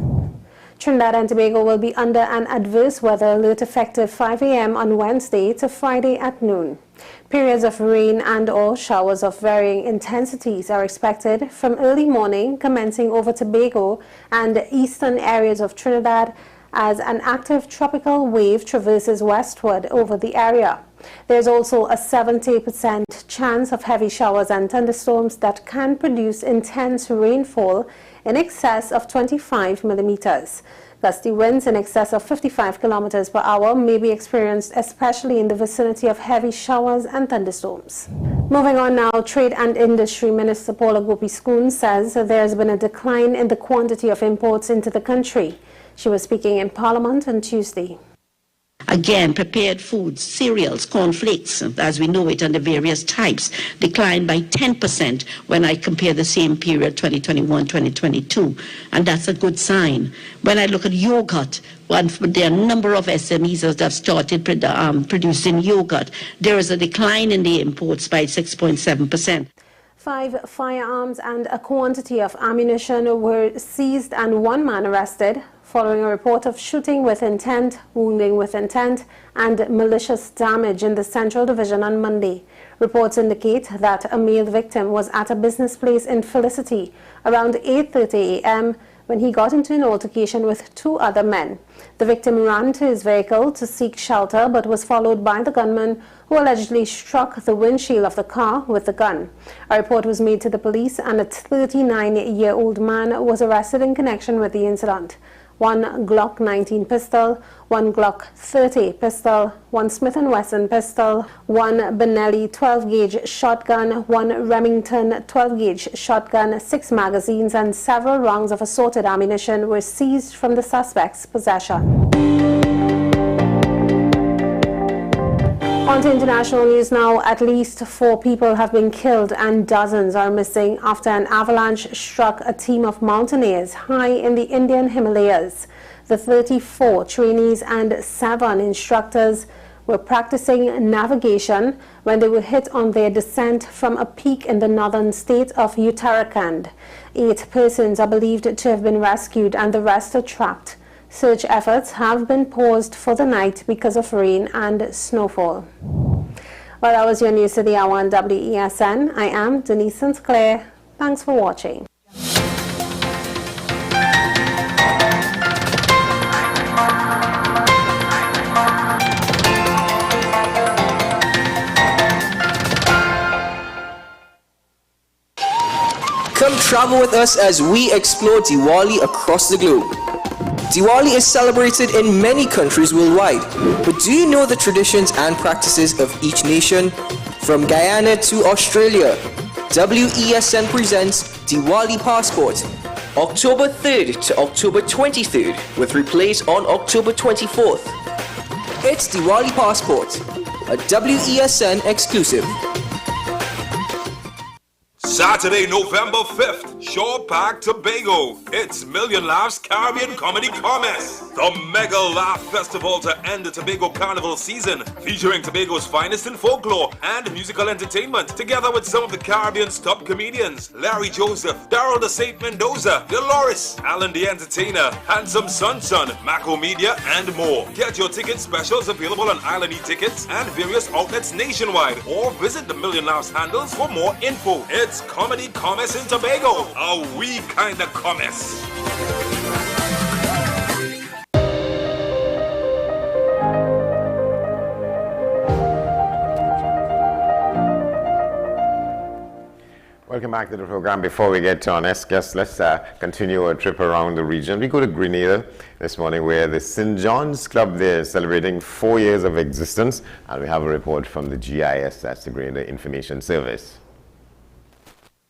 Trinidad and Tobago will be under an adverse weather alert effective 5 a.m. on Wednesday to Friday at noon. Periods of rain and/or showers of varying intensities are expected from early morning commencing over Tobago and eastern areas of Trinidad as an active tropical wave traverses westward over the area. There's also a 70% chance of heavy showers and thunderstorms that can produce intense rainfall in excess of 25 millimeters. Gusty winds in excess of 55 kilometers per hour may be experienced, especially in the vicinity of heavy showers and thunderstorms. Moving on now, Trade and Industry Minister Paula Gopi-Skoon says there has been a decline in the quantity of imports into the country. She was speaking in Parliament on Tuesday. Again, prepared foods, cereals, cornflakes, as we know it, and the various types, declined by 10% when I compare the same period, 2021-2022, and that's a good sign. When I look at yogurt, there are a number of SMEs that have started producing yogurt. There is a decline in the imports by 6.7%. 5 firearms and a quantity of ammunition were seized and 1 man arrested following a report of shooting with intent, wounding with intent, and malicious damage in the Central Division on Monday. Reports indicate that a male victim was at a business place in Felicity around 8:30 a.m. when he got into an altercation with 2 other men. The victim ran to his vehicle to seek shelter but was followed by the gunman, who allegedly struck the windshield of the car with the gun. A report was made to the police and a 39-year-old man was arrested in connection with the incident. 1 Glock 19 pistol, 1 Glock 30 pistol, 1 Smith & Wesson pistol, 1 Benelli 12-gauge shotgun, 1 Remington 12-gauge shotgun, 6 magazines and several rounds of assorted ammunition were seized from the suspect's possession. On to international news now. At least 4 people have been killed and dozens are missing after an avalanche struck a team of mountaineers high in the Indian Himalayas. The 34 trainees and 7 instructors were practicing navigation when they were hit on their descent from a peak in the northern state of Uttarakhand. 8 persons are believed to have been rescued and the rest are trapped. Search efforts have been paused for the night because of rain and snowfall. Well, that was your news to the hour on WESN. I am Denise St. Clair. Thanks for watching. Come travel with us as we explore Diwali across the globe. Diwali is celebrated in many countries worldwide, but do you know the traditions and practices of each nation? From Guyana to Australia, WESN presents Diwali Passport, October 3rd to October 23rd, with replays on October 24th. It's Diwali Passport, a WESN exclusive. Saturday, November 5th, Shore Park, Tobago. It's Million Laughs Caribbean Comedy Commerce. The Mega Laugh Festival to end the Tobago Carnival season, featuring Tobago's finest in folklore and musical entertainment, together with some of the Caribbean's top comedians, Larry Joseph, Daryl the Saint Mendoza, Dolores, Alan the Entertainer, Handsome Sun, Mako Media, and more. Get your ticket specials available on Island E-Tickets and various outlets nationwide, or visit the Million Laughs handles for more info. It's Comedy Commerce in Tobago, a wee kind of commerce. Welcome back to the program. Before we get to our next guest, let's continue our trip around the region. We go to Grenada this morning, where the St. John's Club there is celebrating 4 years of existence, and we have a report from the GIS, that's the Grenada Information Service.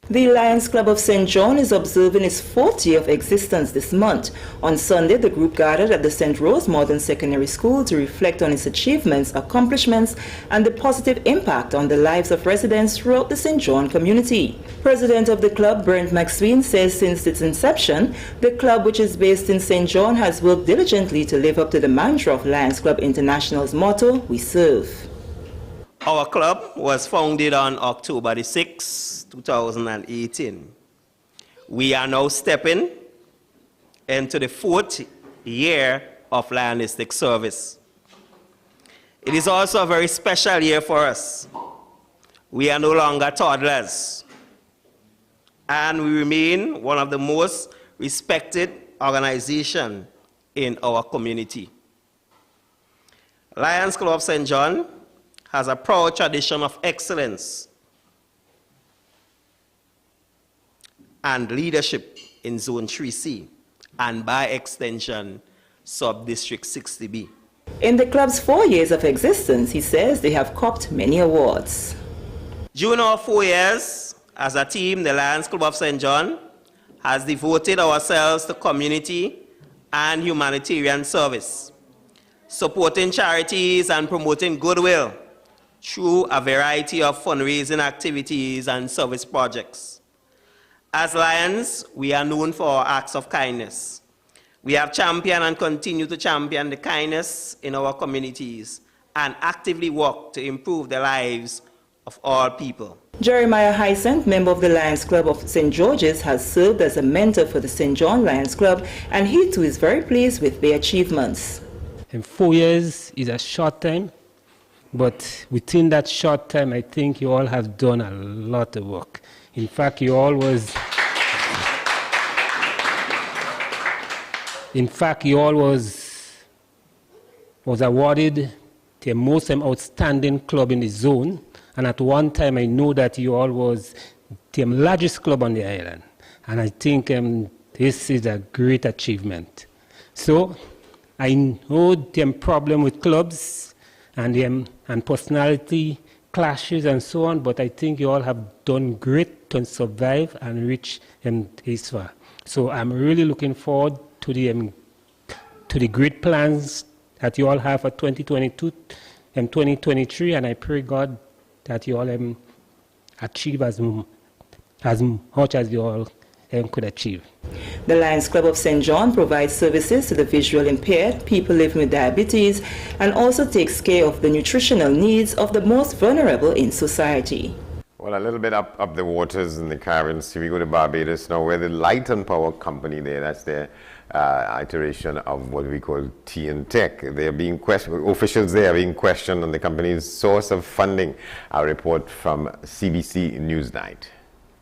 The Lions Club of St. John is observing its 4th year of existence this month. On Sunday, the group gathered at the St. Rose Modern Secondary School to reflect on its achievements, accomplishments, and the positive impact on the lives of residents throughout the St. John community. President of the club, Brent McSween, says since its inception, the club, which is based in St. John, has worked diligently to live up to the mantra of Lions Club International's motto, "We serve." Our club was founded on October the 6th, 2018. We are now stepping into the 4th year of Lionistic service. It is also a very special year for us. We are no longer toddlers, and we remain one of the most respected organizations in our community. Lions Club of St. John has a proud tradition of excellence and leadership in Zone 3C and by extension Sub-District 60B. In the club's 4 years of existence, he says they have copped many awards. During our 4 years as a team, the Lions Club of St. John has devoted ourselves to community and humanitarian service, supporting charities and promoting goodwill through a variety of fundraising activities and service projects. As Lions, we are known for our acts of kindness. We have championed and continue to champion the kindness in our communities and actively work to improve the lives of all people. Jeremiah Hyacinth, member of the Lions Club of St. George's, has served as a mentor for the St. John Lions Club, and he too is very pleased with their achievements. And 4 years is a short time, but within that short time, I think you all have done a lot of work. In fact, you all was In fact, you all was awarded the most outstanding club in the zone, and at one time I know that you all was the largest club on the island, and I think this is a great achievement. So I know the problem with clubs and personality clashes and so on, but I think you all have done great to survive and reach this far. So I'm really looking forward to the great plans that you all have for 2022 and 2023, and I pray God that you all achieve as much as you all could achieve. The Lions Club of St. John provides services to the visually impaired, people living with diabetes, and also takes care of the nutritional needs of the most vulnerable in society. Well, a little bit up the waters in the Caribbean Sea, we go to Barbados now, where the Light and Power Company there, that's their iteration of what we call tea and tech. They are being questioned, officials there are being questioned on the company's source of funding. A report from CBC Newsnight.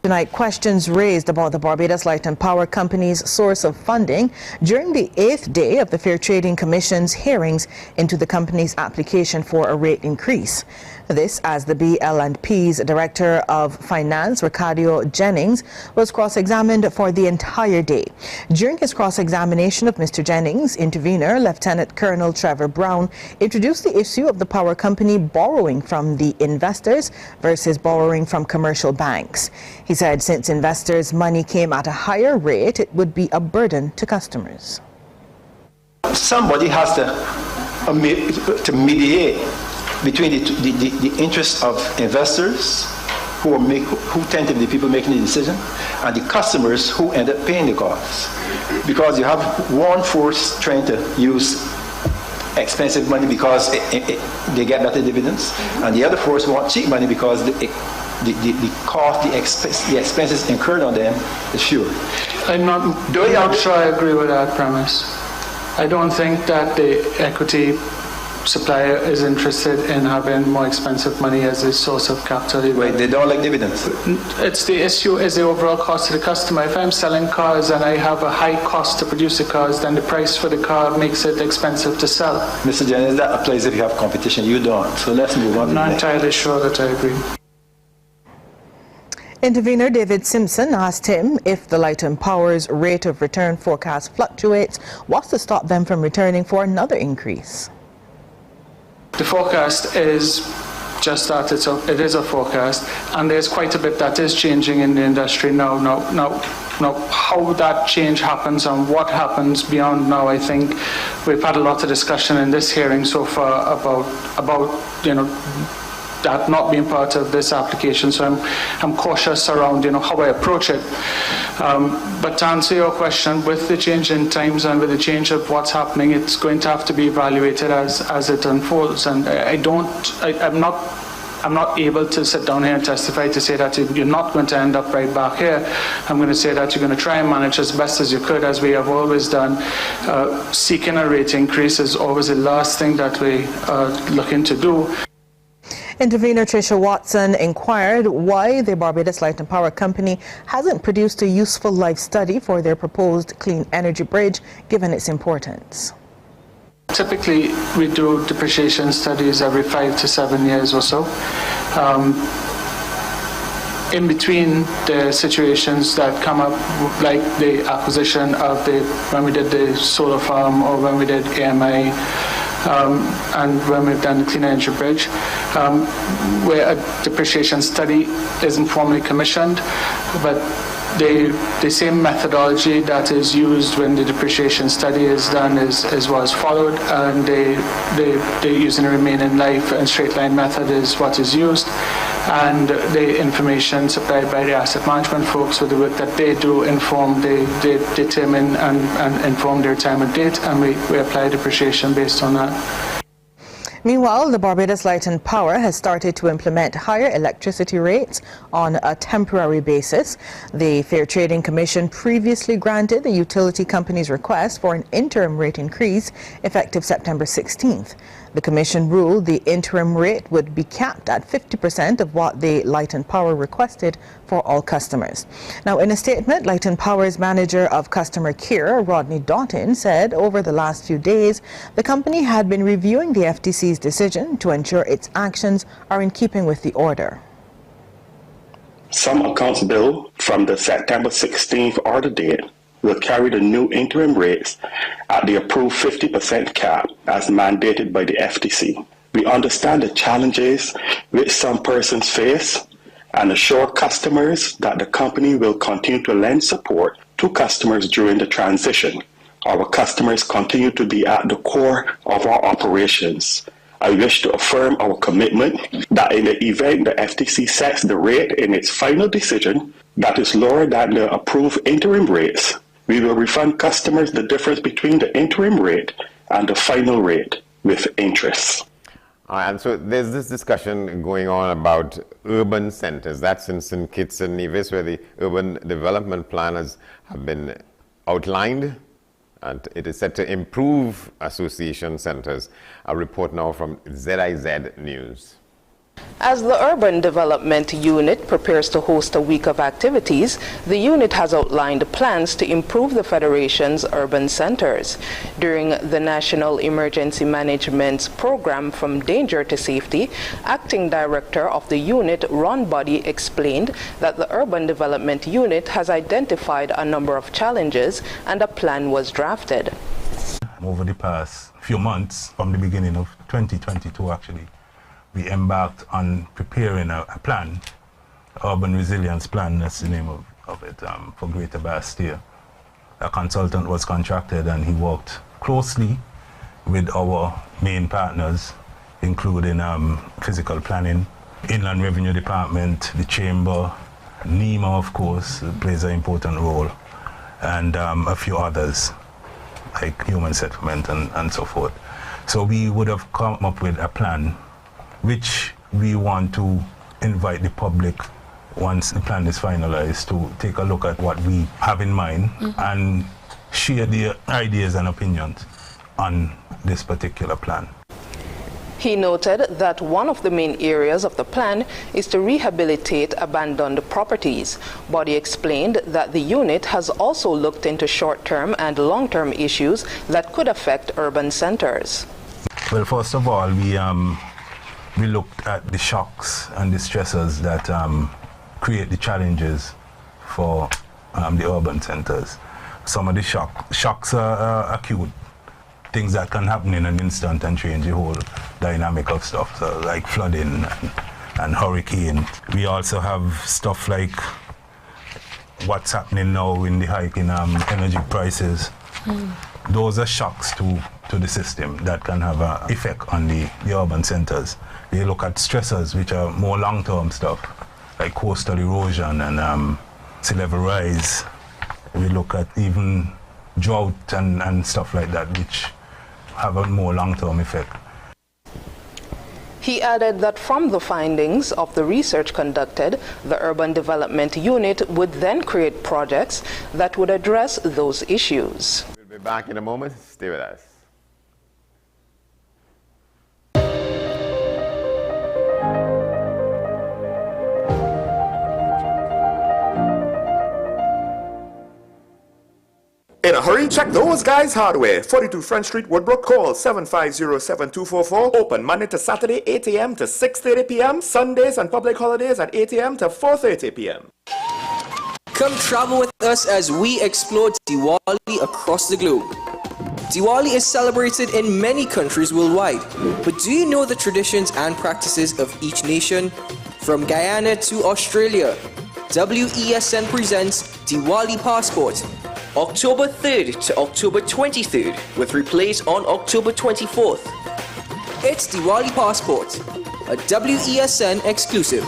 Tonight, questions raised about the Barbados Light and Power Company's source of funding during the 8th day of the Fair Trading Commission's hearings into the company's application for a rate increase. This as the BL&P's Director of Finance, Ricardo Jennings, was cross-examined for the entire day. During his cross-examination of Mr. Jennings, intervener Lieutenant Colonel Trevor Brown introduced the issue of the power company borrowing from the investors versus borrowing from commercial banks. He said since investors' money came at a higher rate, it would be a burden to customers. Somebody has to mediate between the interests of investors who tend to be the people making the decision and the customers who end up paying the costs. Because you have one force trying to use expensive money because they get better dividends, and the other force want cheap money because the cost, the expenses incurred on them is fewer. I'm not sure I agree with that premise. I don't think that the equity supplier is interested in having more expensive money as a source of capital. Wait, they don't like dividends? It's the issue is the overall cost to the customer. If I'm selling cars and I have a high cost to produce the cars, then the price for the car makes it expensive to sell. Mr. Jennings, that applies if you have competition. You don't. So let's move on. I'm not entirely sure that I agree. Intervener David Simpson asked him if the Light and Power's rate of return forecast fluctuates, what's to stop them from returning for another increase? The forecast is just that it is a forecast, and there's quite a bit that is changing in the industry now. Now, how that change happens and what happens beyond now, I think we've had a lot of discussion in this hearing so far about that not being part of this application. So I'm cautious around how I approach it. But to answer your question, with the change in times and with the change of what's happening, it's going to have to be evaluated as it unfolds. And I'm not able to sit down here and testify to say that you're not going to end up right back here. I'm going to say that you're going to try and manage as best as you could, as we have always done. Seeking a rate increase is always the last thing that we are looking to do. Intervener Tricia Watson inquired why the Barbados Light and Power Company hasn't produced a useful life study for their proposed clean energy bridge, given its importance. Typically, we do depreciation studies every 5 to 7 years or so. In between the situations that come up, like the acquisition of when we did the solar farm or when we did AMI, and when we've done the Clean Energy Bridge, where a depreciation study isn't formally commissioned, but the same methodology that is used when the depreciation study is done is what is followed, and the using the remaining life and straight line method is what is used, and the information supplied by the asset management folks with the work that they do they determine and inform their retirement date, and we apply depreciation based on that. Meanwhile, the Barbados Light and Power has started to implement higher electricity rates on a temporary basis. The Fair Trading Commission previously granted the utility company's request for an interim rate increase effective September 16th. The commission ruled the interim rate would be capped at 50% of what the Light and Power requested for all customers. Now, in a statement, Light and Power's manager of customer care, Rodney Doughton, said over the last few days, the company had been reviewing the FTC's decision to ensure its actions are in keeping with the order. Some accounts billed from the September 16th order date will carry the new interim rates at the approved 50% cap as mandated by the FTC. We understand the challenges which some persons face and assure customers that the company will continue to lend support to customers during the transition. Our customers continue to be at the core of our operations. I wish to affirm our commitment that in the event the FTC sets the rate in its final decision that is lower than the approved interim rates, we will refund customers the difference between the interim rate and the final rate with interest. And so there's this discussion going on about urban centers. That's in St. Kitts and Nevis, where the urban development planners have been outlined, and it is set to improve association centers. A report now from ZIZ News. As the Urban Development Unit prepares to host a week of activities, the unit has outlined plans to improve the Federation's urban centers. During the National Emergency Management Program From Danger to Safety, Acting Director of the unit, Ron Buddy, explained that the Urban Development Unit has identified a number of challenges and a plan was drafted. Over the past few months, from the beginning of 2022 actually, we embarked on preparing a plan, Urban Resilience Plan, that's the name of it, for Greater Bastille. A consultant was contracted and he worked closely with our main partners, including physical planning, Inland Revenue Department, the Chamber, NEMA, of course, plays an important role, and a few others, like Human Settlement and so forth. So we would have come up with a plan which we want to invite the public, once the plan is finalized, to take a look at what we have in mind and share their ideas and opinions on this particular plan. He noted that one of the main areas of the plan is to rehabilitate abandoned properties. Buddy explained that the unit has also looked into short-term and long-term issues that could affect urban centers. Well, first of all, we looked at the shocks and the stressors that create the challenges for the urban centers. Some of the shocks are acute, things that can happen in an instant and change the whole dynamic of stuff, so like flooding and hurricane. We also have stuff like what's happening now in the hike in energy prices. Those are shocks to the system that can have an effect on the urban centers. They look at stressors, which are more long-term stuff, like coastal erosion and sea level rise. We look at even drought and stuff like that, which have a more long-term effect. He added that from the findings of the research conducted, the Urban Development Unit would then create projects that would address those issues. We'll be back in a moment. Stay with us. In a hurry, check those guys' hardware. 42 Front Street, Woodbrook. Call 750-7244. Open Monday to Saturday, 8 a.m. to 6:30 p.m. Sundays and public holidays at 8 a.m. to 4:30 p.m. Come travel with us as we explore Diwali across the globe. Diwali is celebrated in many countries worldwide, but do you know the traditions and practices of each nation? From Guyana to Australia, WESN presents Diwali Passport, October 3rd to October 23rd, with replays on October 24th. It's Diwali Passport, a WESN exclusive.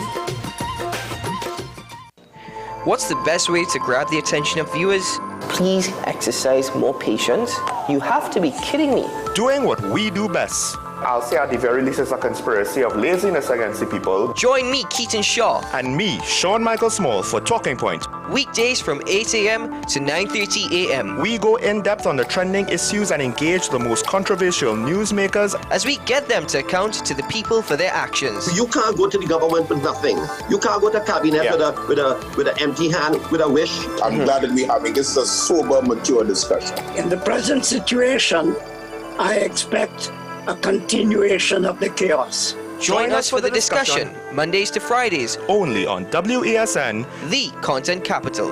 What's the best way to grab the attention of viewers? Please exercise more patience. You have to be kidding me. Doing what we do best. I'll say at the very least it's a conspiracy of laziness against the people. Join me, Keaton Shaw. And me, Sean Michael Small, for Talking Point. weekdays from 8 a.m. to 9:30 a.m. We go in depth on the trending issues and engage the most controversial newsmakers as we get them to account to the people for their actions. You can't go to the government with nothing. You can't go to cabinet with an empty hand, with a wish. I'm glad that we're having this a sober, mature discussion. In the present situation, I expect a continuation of the chaos. Join us for the discussion, Mondays to Fridays, only on WESN, the content capital.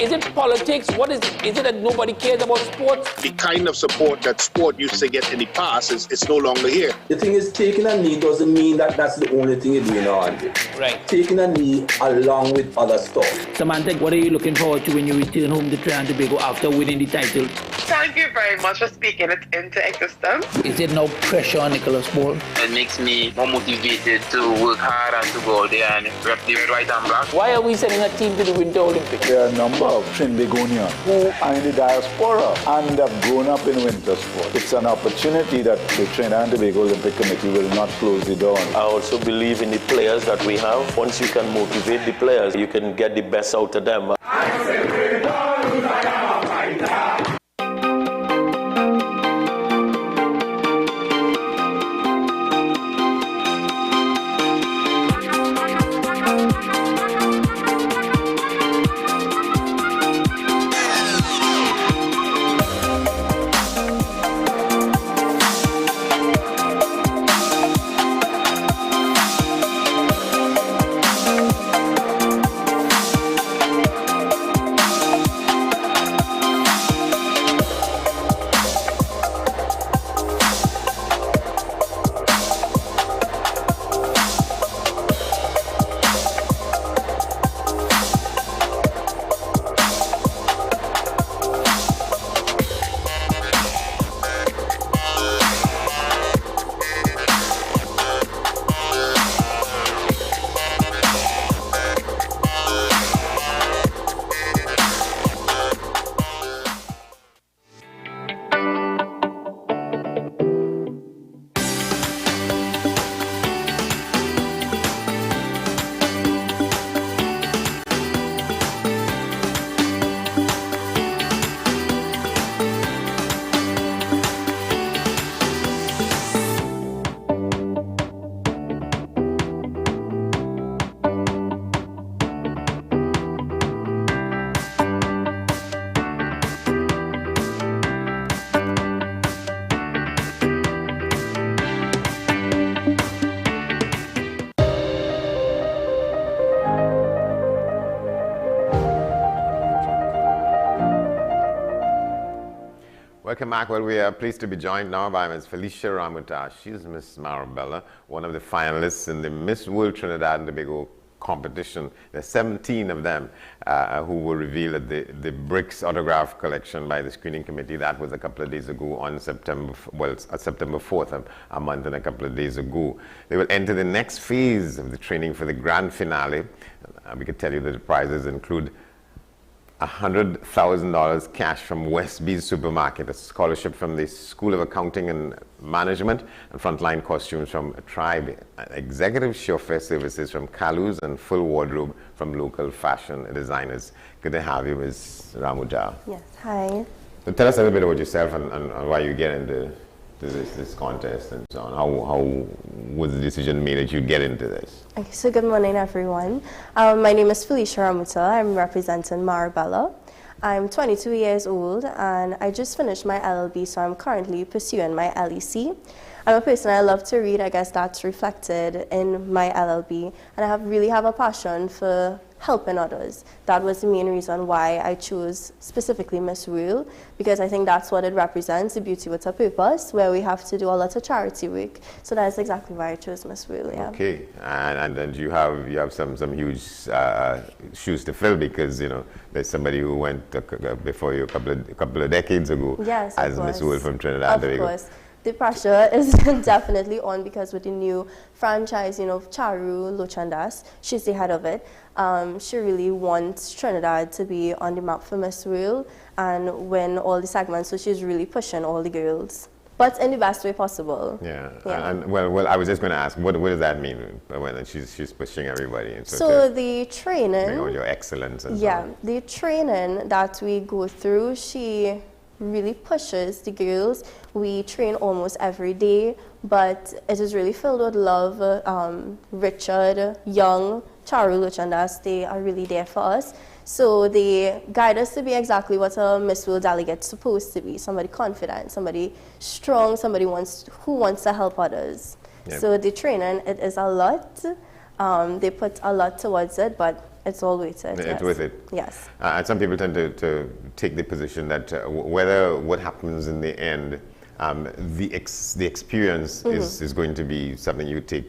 Is it politics? What is it? Is it that nobody cares about sports? The kind of support that sport used to get in the past is no longer here. The thing is, taking a knee doesn't mean that that's the only thing you're doing on it. Right. Taking a knee along with other stuff. Samantha, what are you looking forward to when you return home to Trinidad and Tobago after winning the title? Thank you very much for speaking it into existence. Is there no pressure on Nicholas Ball? It makes me more motivated to work hard and to go out there and rep the red, white and black. Why are we sending a team to the Winter Olympics? There are a number of Trinbagonians who are in the diaspora and have grown up in winter sport. It's an opportunity that the Trinidad and Tobago Olympic Committee will not close the door on. I also believe in the players that we have. Once you can motivate the players, you can get the best out of them. Welcome back. Well, we are pleased to be joined now by Ms. Felicia Ramuta. She's Miss Marabella, one of the finalists in the Miss World Trinidad and Tobago competition. There's 17 of them who were revealed at the BRICS autograph collection by the screening committee. That was a couple of days ago on September 4th, a month and a couple of days ago. They will enter the next phase of the training for the grand finale. We could tell you that the prizes include $100,000 cash from Westby's Supermarket, a scholarship from the School of Accounting and Management, and frontline costumes from Tribe, executive chauffeur services from Kalu's, and full wardrobe from local fashion designers. Good to have you, Ms. Ramuja. Yes, hi. So tell us a little bit about yourself and why you get into this contest and so on. How was the decision made that you get into this? Okay, so good morning, everyone. My name is Felicia Ramuta. I'm representing Marabella. I'm 22 years old and I just finished my LLB, so I'm currently pursuing my LEC. I'm a person I love to read. I guess that's reflected in my LLB, and I really have a passion for helping others. That was the main reason why I chose specifically Miss World, because I think that's what it represents, the beauty with a purpose, where we have to do a lot of charity work. So that's exactly why I chose Miss World. Yeah. Okay, and then you have some huge shoes to fill, because there's somebody who went before you a couple of decades ago, yes, as Miss World from Trinidad and Tobago. Of course. The pressure is definitely on, because with the new franchise, Charu Lochandas, she's the head of it. She really wants Trinidad to be on the map for Miss World and win all the segments, so she's really pushing all the girls. but in the best way possible. Yeah. And well, I was just going to ask, what does that mean when she's pushing everybody? And so the training, bring out your excellence and yeah, so on. the training that we go through, she really pushes the girls. We train almost every day, but it is really filled with love. Richard, Young, Charu, Luchandas, they are really there for us. So they guide us to be exactly what a Miss World delegate is supposed to be. Somebody confident, somebody strong, somebody who wants to help others. Yep. So the training, it is a lot. They put a lot towards it, but it's all worth it. It's worth it. Yes. And some people tend to take the position that whether what happens in the end, the experience is going to be something you take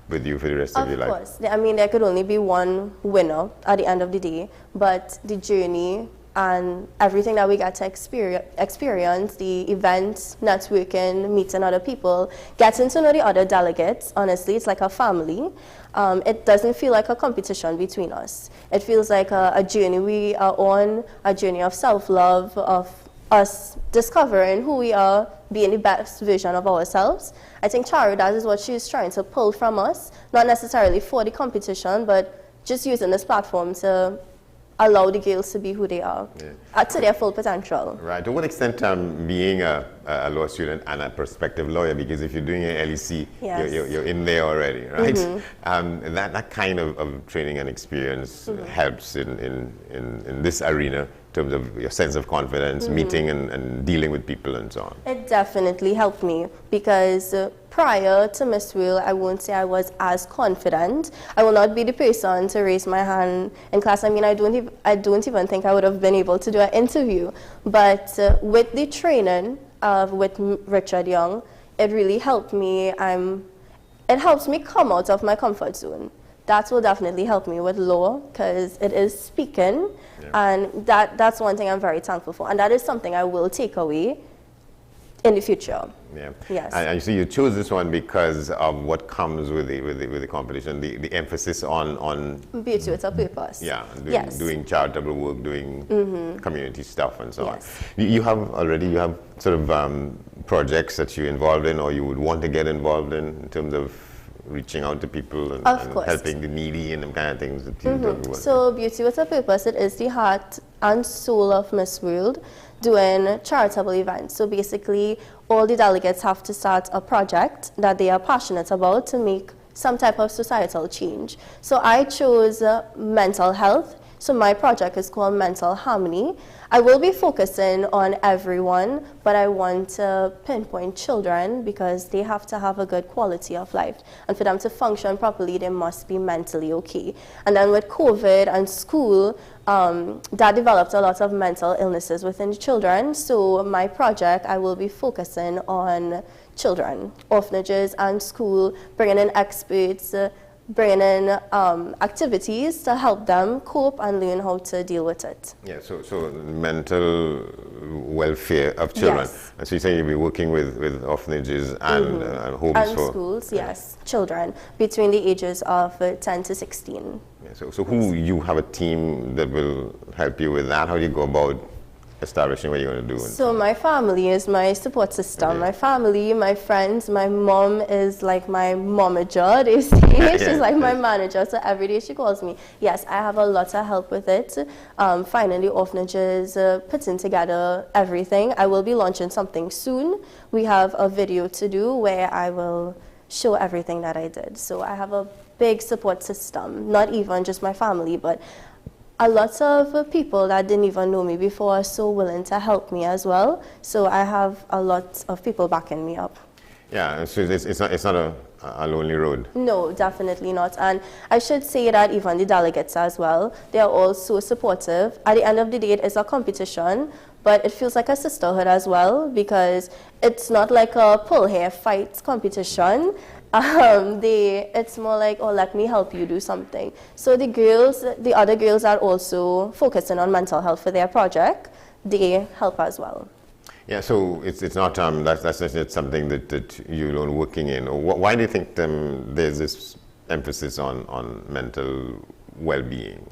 with you for the rest of your life. Of course. I mean, there could only be one winner at the end of the day, but the journey and everything that we got to experience, the events, networking, meeting other people, getting to know the other delegates, honestly, it's like a family. It doesn't feel like a competition between us. It feels like a journey we are on, a journey of self-love, of us discovering who we are, being the best version of ourselves. I think Charu, that is what she's trying to pull from us, not necessarily for the competition, but just using this platform to allow the girls to be who they are, to their full potential. Right. To what extent being a law student and a prospective lawyer, because if you're doing an LEC, yes, you're in there already, right? That kind of training and experience helps in this arena in terms of your sense of confidence, meeting and dealing with people and so on. It definitely helped me because prior to Miss World, I won't say I was as confident. I will not be the person to raise my hand in class. I mean, I don't even think I would have been able to do an interview. But with the training with Richard Young, it really helped me. It helps me come out of my comfort zone. That will definitely help me with law because it is speaking, and that's one thing I'm very thankful for, and that is something I will take away in the future. Yeah. Yes. And you see, you chose this one because of what comes with the competition, the emphasis on beauty with a purpose. Yeah. Doing charitable work, doing community stuff, and so on. You have sort of projects that you're involved in, or you would want to get involved in terms of reaching out to people and helping the needy and them kind of things that you talk about. So Beauty with a Purpose, it is the heart and soul of Miss World, doing charitable events. So basically, all the delegates have to start a project that they are passionate about to make some type of societal change. So I chose mental health. So my project is called Mental Harmony. I will be focusing on everyone, but I want to pinpoint children because they have to have a good quality of life. And for them to function properly, they must be mentally okay. And then with COVID and school, that developed a lot of mental illnesses within the children. So my project, I will be focusing on children, orphanages and school, bringing in experts, bringing in activities to help them cope and learn how to deal with it. Yeah, so mental welfare of children. Yes. And so you say you'll be working with orphanages and homes and for schools, yes, children between the ages of 10 to 16. Yeah, so who you have a team that will help you with that? How do you go about establishing what you're going to do? So my family is my support system. My family, my friends, my mom is like my momager, they say. She's like my manager, so every day she calls me. Yes, I have a lot of help with it. Finding the orphanages, putting together everything. I will be launching something soon. We have a video to do where I will show everything that I did. So I have a big support system, not even just my family, but a lot of people that didn't even know me before are so willing to help me as well. So I have a lot of people backing me up. Yeah, so it's not a lonely road. No, definitely not. And I should say that even the delegates as well, they are all so supportive. At the end of the day, it is a competition, but it feels like a sisterhood as well because it's not like a pull hair fight competition. It's more like, oh, let me help you do something. So the other girls are also focusing on mental health for their project. They help as well. Yeah, so it's not that's not something that you're alone working in. Why do you think there's this emphasis on mental well-being?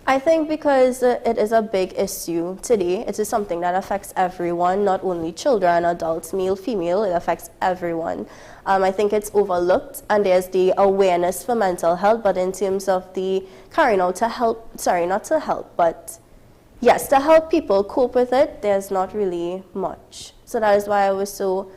I think because it is a big issue today, it is something that affects everyone, not only children, adults, male, female, it affects everyone. I think it's overlooked, and there's the awareness for mental health, but in terms of the carrying out to help, sorry, not to help, but yes, to help people cope with it, there's not really much. So that is why I was so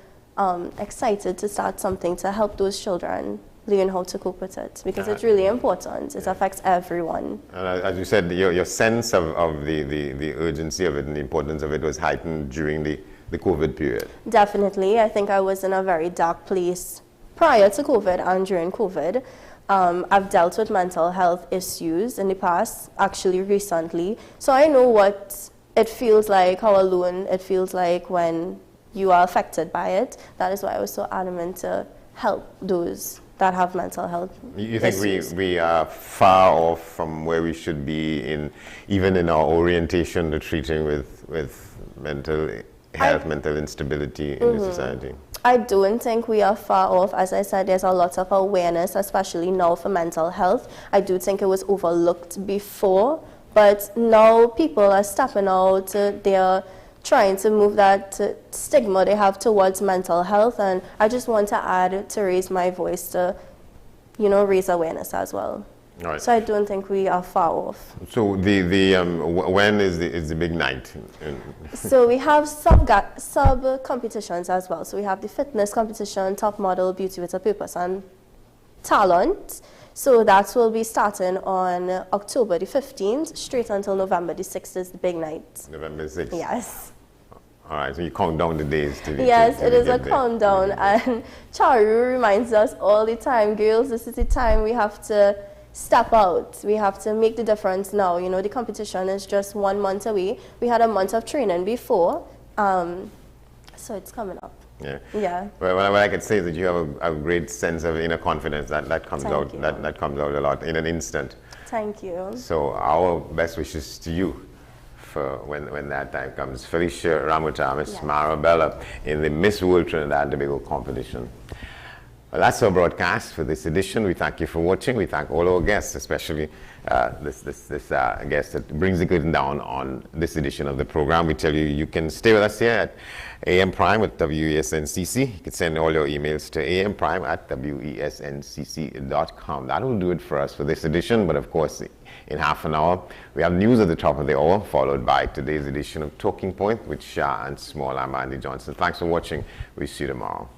excited to start something to help those children learn how to cope with it, because it's really important. It affects everyone. As you said, your sense of the urgency of it and the importance of it was heightened during the COVID period. Definitely. I think I was in a very dark place prior to COVID and during COVID. I've dealt with mental health issues in the past, actually recently. So I know what it feels like, how alone it feels like when you are affected by it. That is why I was so adamant to help those that have mental health You think issues. we are far off from where we should be even in our orientation to treating with mental health, mental instability in the society? I don't think we are far off. As I said, there's a lot of awareness, especially now for mental health. I do think it was overlooked before, but now people are stepping out. They're trying to move that stigma they have towards mental health, and I just want to add to raise my voice to, raise awareness as well. Right. So I don't think we are far off. So when is the big night? So we have sub competitions as well. So we have the fitness competition, top model, beauty with a purpose, and talent. So that will be starting on October the 15th, straight until November the 6th is the big night. November 6th? Yes. All right, so you count down the days to Yes, it is a countdown, and Charu reminds us all the time, girls, this is the time we have to step out. We have to make the difference now. The competition is just 1 month away. We had a month of training before, so it's coming up. Yeah. Yeah. Well, what I can say is that you have a great sense of inner confidence that comes out. That comes out a lot in an instant. Thank you. So our best wishes to you for when that time comes. Felicia Ramuta, Miss Marabella in the Miss World Trinidad and Tobago competition. Well, that's our broadcast for this edition. We thank you for watching. We thank all our guests, especially this guest that brings the curtain down on this edition of the program. We tell you, you can stay with us here at AM Prime with WESNCC. You can send all your emails to amprime@wesncc.com. That will do it for us for this edition. But of course, in half an hour, we have news at the top of the hour, followed by today's edition of Talking Point with Shah and Small. I'm Andy Johnson. Thanks for watching. We'll see you tomorrow.